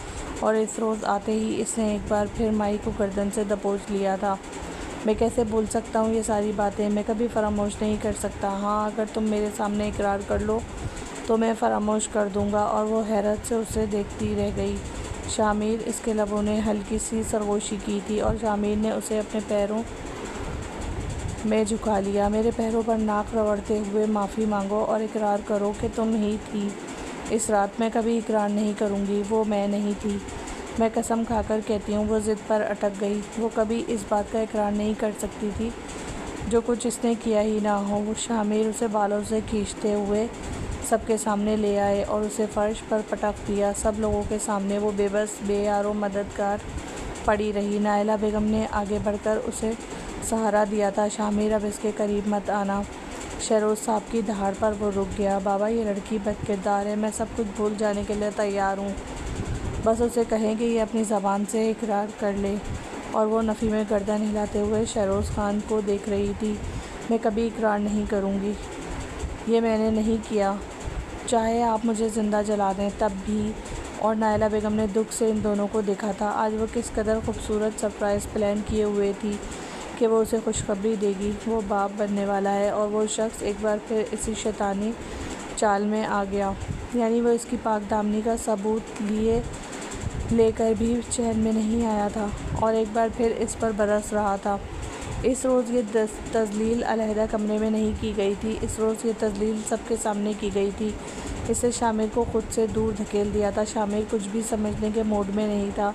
और इस रोज़ आते ही इसने एक बार फिर माही को गर्दन से दबोच लिया था। मैं कैसे भूल सकता हूँ ये सारी बातें, मैं कभी फरामोश नहीं कर सकता। हाँ, अगर तुम मेरे सामने इकरार कर लो तो मैं फरामोश कर दूँगा। और वो हैरत से उसे देखती रह गई। शामिर, इसके लबों ने हल्की सी सरगोशी की थी और शामिर ने उसे अपने पैरों में झुका लिया। मेरे पैरों पर नाक रगड़ते हुए माफ़ी मांगो और इकरार करो कि तुम ही थी इस रात। मैं कभी इकरार नहीं करूँगी, वो मैं नहीं थी। मैं कसम खाकर कहती हूँ। वो ज़िद पर अटक गई। वो कभी इस बात का इकरार नहीं कर सकती थी जो कुछ इसने किया ही ना हो। वो शामिर उसे बालों से खींचते हुए सबके सामने ले आए और उसे फ़र्श पर पटक दिया। सब लोगों के सामने वो बेबस, बेयारो मददगार पड़ी रही। नायला बेगम ने आगे बढ़कर उसे सहारा दिया था। शामिर, अब इसके करीब मत आना। शहरोज़ साहब की दहाड़ पर वो रुक गया। बाबा, ये लड़की बदकिरदार है। मैं सब कुछ भूल जाने के लिए तैयार हूँ। बस उसे कहें कि ये अपनी ज़बान से इकरार कर ले। और वो नफ़ी में गर्दन हिलाते हुए शहरोज़ खान को देख रही थी। मैं कभी इकरार नहीं करूँगी, ये मैंने नहीं किया, चाहे आप मुझे ज़िंदा जला दें तब भी। और नायला बेगम ने दुख से इन दोनों को देखा था। आज वो किस कदर खूबसूरत सरप्राइज़ प्लान किए हुए थी कि वो उसे खुशखबरी देगी। वो बाप बनने वाला है और वो शख्स एक बार फिर इसी शैतानी चाल में आ गया। यानी वो इसकी पाक दामनी का सबूत लेकर भी चैन में नहीं आया था और एक बार फिर इस पर बरस रहा था। इस रोज़ ये तज़लील अलहदा कमरे में नहीं की गई थी। इस रोज़ ये तज़लील सबके सामने की गई थी। इससे शामिर को ख़ुद से दूर धकेल दिया था। शामिर कुछ भी समझने के मूड में नहीं था।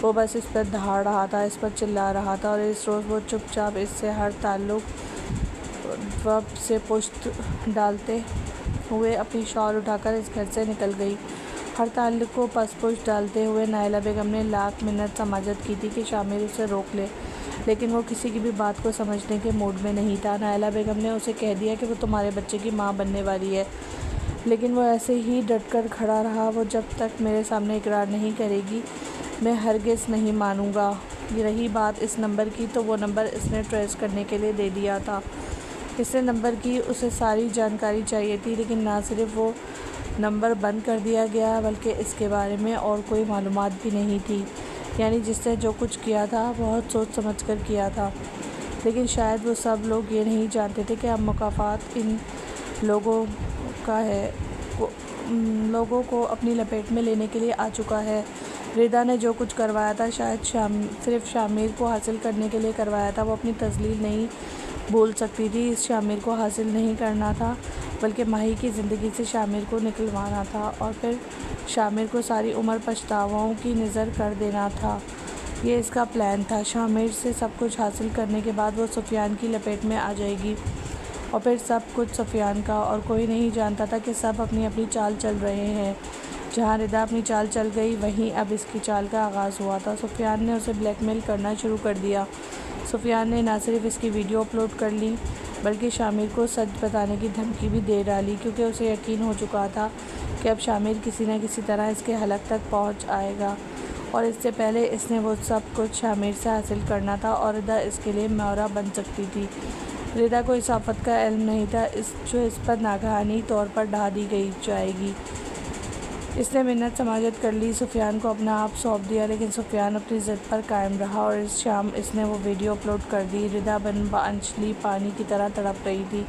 वो बस इस पर दहाड़ रहा था, इस पर चिल्ला रहा था और इस रोज़ वो चुपचाप इससे हर ताल्लुक़ वक़्त से पुश्त डालते हुए अपनी शॉल उठाकर इस घर से निकल गई। हर ताल्लुक़ को पस-पुश डालते हुए नायला बेगम ने लाख मिन्नत समाजत की थी कि शामिर उसे रोक ले, लेकिन वो किसी की भी बात को समझने के मूड में नहीं था। नायला बेगम ने उसे कह दिया कि वो तुम्हारे बच्चे की माँ बनने वाली है, लेकिन वो ऐसे ही डटकर खड़ा रहा। वो जब तक मेरे सामने इकरार नहीं करेगी, मैं हरगिज़ नहीं मानूँगा। रही बात इस नंबर की, तो वो नंबर इसने ट्रेस करने के लिए दे दिया था। इसने नंबर की उसे सारी जानकारी चाहिए थी, लेकिन ना सिर्फ वो नंबर बंद कर दिया गया बल्कि इसके बारे में और कोई मालूमात भी नहीं थी। यानी जिसने जो कुछ किया था बहुत सोच समझ कर किया था। लेकिन शायद वो सब लोग ये नहीं जानते थे कि अब मुकाफ़ात इन लोगों का है, लोगों को अपनी लपेट में लेने के लिए आ चुका है। रिदा ने जो कुछ करवाया था शायद सिर्फ शामिर को हासिल करने के लिए करवाया था। वो अपनी तज़लील नहीं भूल सकती थी। इस शामिर को हासिल नहीं करना था बल्कि माही की ज़िंदगी से शामिर को निकलवाना था और फिर शामिर को सारी उम्र पछतावाओं की नज़र कर देना था। ये इसका प्लान था। शामिर से सब कुछ हासिल करने के बाद वो सुफियान की लपेट में आ जाएगी और फिर सब कुछ सुफियान का। और कोई नहीं जानता था कि सब अपनी अपनी चाल चल रहे हैं। जहाँ रिदा अपनी चाल चल गई, वहीं अब इसकी चाल का आगाज़ हुआ था। सुफियान ने उसे ब्लैकमेल करना शुरू कर दिया। सुफियान ने न सिर्फ इसकी वीडियो अपलोड कर ली बल्कि शामिर को सच बताने की धमकी भी दे डाली, क्योंकि उसे यकीन हो चुका था कि अब शामिर किसी न किसी तरह इसके हलक तक पहुंच आएगा। और इससे पहले इसने वो सब कुछ शामिर से हासिल करना था और रिदा इसके लिए मौरा बन सकती थी। रिदा को इस आफत का इल्म नहीं था जो इस पर नागहानी तौर पर ढा दी गई जाएगी। इसने मिन्नत समाजत कर ली, सुफियान को अपना आप सौंप दिया, लेकिन सुफियान अपनी ज़िद पर कायम रहा और इस शाम इसने वो वीडियो अपलोड कर दी। रिदा बिन अंजलि पानी की तरह तड़प रही थी।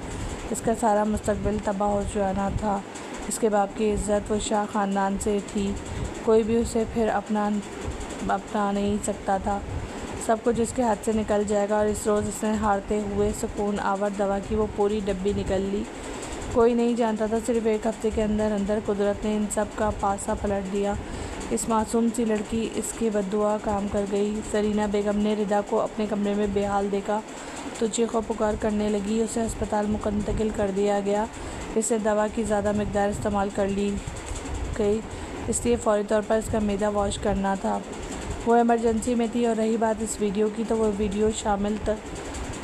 इसका सारा मुस्तकबिल तबाह हो जाना था। इसके बाप की इज़्ज़त वो शाह ख़ानदान से थी, कोई भी उसे फिर अपना नहीं सकता था। सब कुछ इसके हाथ से निकल जाएगा। और इस रोज़ इसने हारते हुए सुकून आवर दवा की वो पूरी डब्बी निकल ली। कोई नहीं जानता था, सिर्फ एक हफ्ते के अंदर अंदर कुदरत ने इन सब का पासा पलट दिया। इस मासूम सी लड़की इसकी बद्दुआ काम कर गई। सरीना बेगम ने रिदा को अपने कमरे में बेहाल देखा तो चीखो पुकार करने लगी। उसे अस्पताल मुंतकिल कर दिया गया। इससे दवा की ज़्यादा मिकदार इस्तेमाल कर ली गई, इसलिए फ़ौरी तौर पर इसका मैदा वॉश करना था। वो इमरजेंसी में थी। और रही बात इस वीडियो की, तो वो वीडियो शामिल तक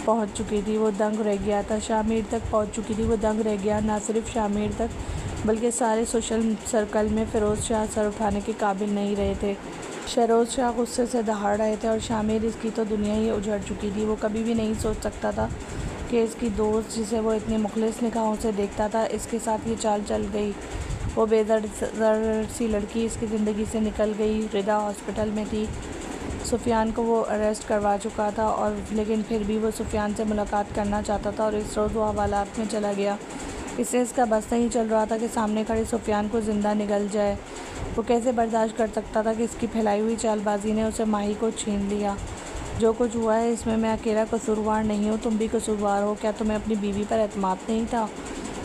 पहुंच चुकी थी। वो दंग रह गया था। शामिर तक पहुंच चुकी थी। वो दंग रह गया। ना सिर्फ शामिर तक, बल्कि सारे सोशल सर्कल में फ़िरोज़ शाह सर उठाने के काबिल नहीं रहे थे। शरोज़ शाह गुस्से से दहाड़ रहे थे और शामिर इसकी तो दुनिया ही उजड़ चुकी थी। वो कभी भी नहीं सोच सकता था कि इसकी दोस्त, जिसे वो इतनी मुखलिस निगाहों से देखता था, इसके साथ ये चाल चल गई। वो बेदर्द सी लड़की इसकी ज़िंदगी से निकल गई। रिदा हॉस्पिटल में थी। सुफियान को वो अरेस्ट करवा चुका था, और लेकिन फिर भी वो सुफियान से मुलाकात करना चाहता था। और इस रोज़ वो हवालात में चला गया। इससे इसका बस नहीं चल रहा था कि सामने खड़े सुफियान को ज़िंदा निगल जाए। वो कैसे बर्दाश्त कर सकता था कि इसकी फैलाई हुई चालबाजी ने उसे माही को छीन लिया। जो कुछ हुआ है इसमें मैं अकेला कसूरवार नहीं हूँ, तुम भी कसूरवार हो। क्या तुम्हें अपनी बीवी पर एतमाद नहीं था?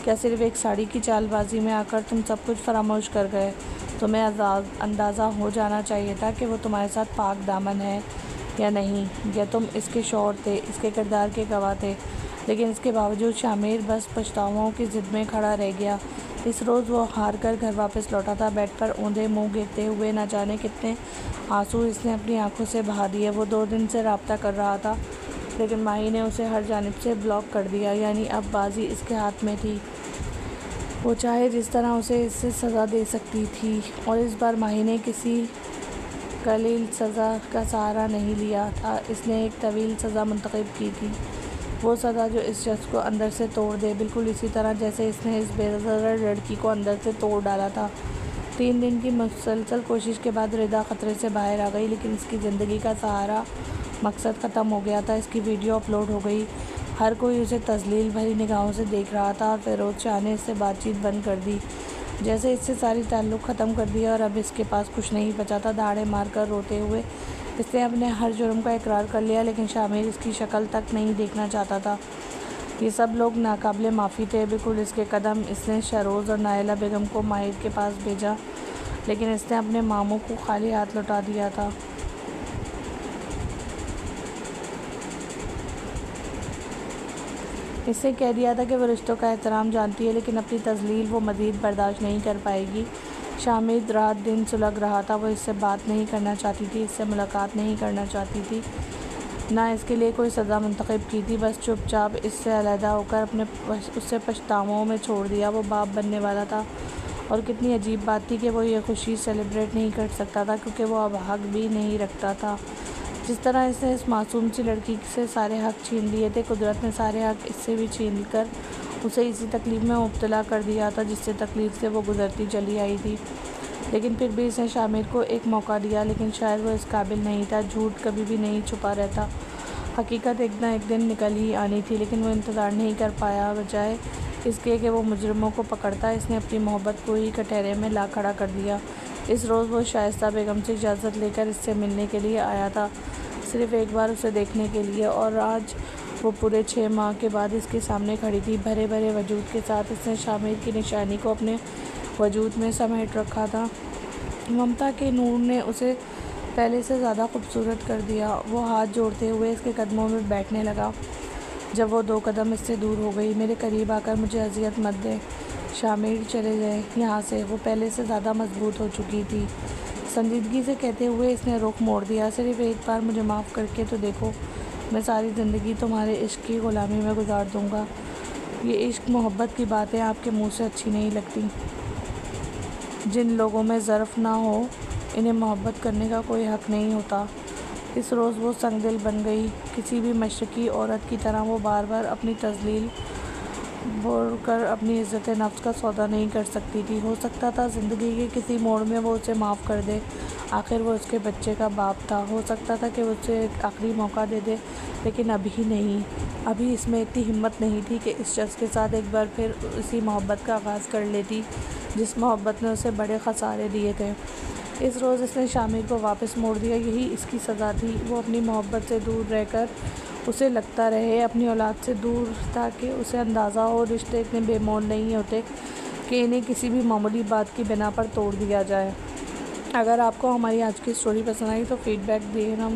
क्या सिर्फ एक साड़ी की चालबाजी में आकर तुम सब कुछ फरामोश कर गए? तुम्हें अंदाज़ा हो जाना चाहिए था कि वो तुम्हारे साथ पाक दामन है या नहीं, या तुम इसके शौहर थे, इसके किरदार के गवाह थे। लेकिन इसके बावजूद शामिर बस पछतावाओं की ज़िद में खड़ा रह गया। इस रोज़ वो हार कर घर वापस लौटा था। बेड पर औंधे मुँह गिरते हुए न जाने कितने आंसू इसने अपनी आंखों से बहा दिए। वो 2 दिन से रब्ता कर रहा था, लेकिन माही ने उसे हर जानिब से ब्लॉक कर दिया। यानी अब बाजी इसके हाथ में थी। वो चाहे जिस तरह उसे इससे सज़ा दे सकती थी। और इस बार माही ने किसी कलील सज़ा का सहारा नहीं लिया था। इसने एक तवील सज़ा मुंतखब की थी। वो सज़ा जो इस शख्स को अंदर से तोड़ दे, बिल्कुल इसी तरह जैसे इसने इस बेज़र लड़की को अंदर से तोड़ डाला था। 3 दिन की मुसलसल कोशिश के बाद रिदा ख़तरे से बाहर आ गई, लेकिन इसकी ज़िंदगी का सहारा मकसद ख़त्म हो गया था। इसकी वीडियो अपलोड हो गई। हर कोई उसे तज़लील भरी निगाहों से देख रहा था। और फ़िरोज़ शाह ने इससे बातचीत बंद कर दी, जैसे इससे सारी ताल्लुक़ ख़त्म कर दिया और अब इसके पास कुछ नहीं बचा था। दाढ़ें मारकर रोते हुए इसने अपने हर जुर्म का इकरार कर लिया, लेकिन शामिर इसकी शक्ल तक नहीं देखना चाहता था। ये सब लोग नाकाबिले माफ़ी थे, बिल्कुल इसके कदम। इसने शरोज़ और नायला बेगम को माहिर के पास भेजा, लेकिन इसने अपने मामू को खाली हाथ लौटा दिया था। इससे कह दिया था कि वो रिश्तों का एहतराम जानती है, लेकिन अपनी तज़लील वो मज़ीद बर्दाश्त नहीं कर पाएगी। शामिर रात दिन सुलग रहा था। वो इससे बात नहीं करना चाहती थी, इससे मुलाकात नहीं करना चाहती थी, ना इसके लिए कोई सज़ा मुंतखब की थी। बस चुपचाप इससे अलहदा होकर अपने उससे पछतावों में छोड़ दिया। वो बाप बनने वाला था, और कितनी अजीब बात थी कि वो ये खुशी सेलिब्रेट नहीं कर सकता था, क्योंकि वो अब हक भी नहीं रखता था। जिस तरह इसने इस मासूम सी लड़की से सारे हक छीन लिए थे, कुदरत ने सारे हक इससे भी छीन कर उसे इसी तकलीफ़ में मुब्तला कर दिया था जिससे तकलीफ़ से वो गुज़रती चली आई थी। लेकिन फिर भी इसने शामिर को एक मौका दिया, लेकिन शायद वो इस काबिल नहीं था। झूठ कभी भी नहीं छुपा रहता। हकीकत एक ना एक दिन निकल ही आनी थी, लेकिन वो इंतज़ार नहीं कर पाया। बजाय इसके कि वो मुजरिमों को पकड़ता, इसने अपनी मोहब्बत को ही कटहरे में ला खड़ा कर दिया। इस रोज़ वो शाइस्ता बेगम से इजाज़त लेकर इससे मिलने के लिए आया था, सिर्फ़ एक बार उसे देखने के लिए। और आज वो पूरे 6 माह के बाद इसके सामने खड़ी थी। भरे भरे वजूद के साथ इसने शामिर की निशानी को अपने वजूद में समेट रखा था। ममता के नूर ने उसे पहले से ज़्यादा खूबसूरत कर दिया। वो हाथ जोड़ते हुए इसके कदमों में बैठने लगा। जब वो 2 कदम इससे दूर हो गई, मेरे करीब आकर मुझे अजियत मत दे, शामिर चले जाए यहाँ से। वो पहले से ज़्यादा मजबूत हो चुकी थी। संजीदगी से कहते हुए इसने रुख मोड़ दिया। सिर्फ एक बार मुझे माफ़ करके तो देखो, मैं सारी ज़िंदगी तुम्हारे इश्क की ग़ुलामी में गुजार दूँगा। ये इश्क मोहब्बत की बातें आपके मुंह से अच्छी नहीं लगती। जिन लोगों में ज़र्फ़ ना हो, इन्हें मोहब्बत करने का कोई हक़ नहीं होता। इस रोज़ वो संगदिल बन गई। किसी भी मशरक़ी औरत की तरह वो बार बार अपनी तज़लील बोलकर अपनी इज़्ज़त नफ्स का सौदा नहीं कर सकती थी। हो सकता था ज़िंदगी के किसी मोड़ में वो उसे माफ़ कर दे। आखिर वो उसके बच्चे का बाप था। हो सकता था कि वो उसे एक आखिरी मौका दे दे, लेकिन अभी नहीं। अभी इसमें इतनी हिम्मत नहीं थी कि इस शख्स के साथ एक बार फिर उसी मोहब्बत का आगाज़ कर लेती जिस मोहब्बत ने उसे बड़े ख़सारे दिए थे। इस रोज़ इसने शामिर को वापस मोड़ दिया। यही इसकी सज़ा थी। वो अपनी मोहब्बत से दूर रहकर उसे लगता रहे अपनी औलाद से दूर, ताकि उसे अंदाज़ा हो रिश्ते इतने बेमोल नहीं होते कि इन्हें किसी भी मामूली बात की बिना पर तोड़ दिया जाए। अगर आपको हमारी आज की स्टोरी पसंद आई तो फीडबैक देना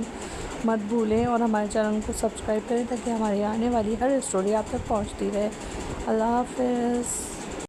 मत भूलें और हमारे चैनल को सब्सक्राइब करें ताकि हमारी आने वाली हर स्टोरी आप तक पहुंचती रहे। अल्लाह हाफ़िज़।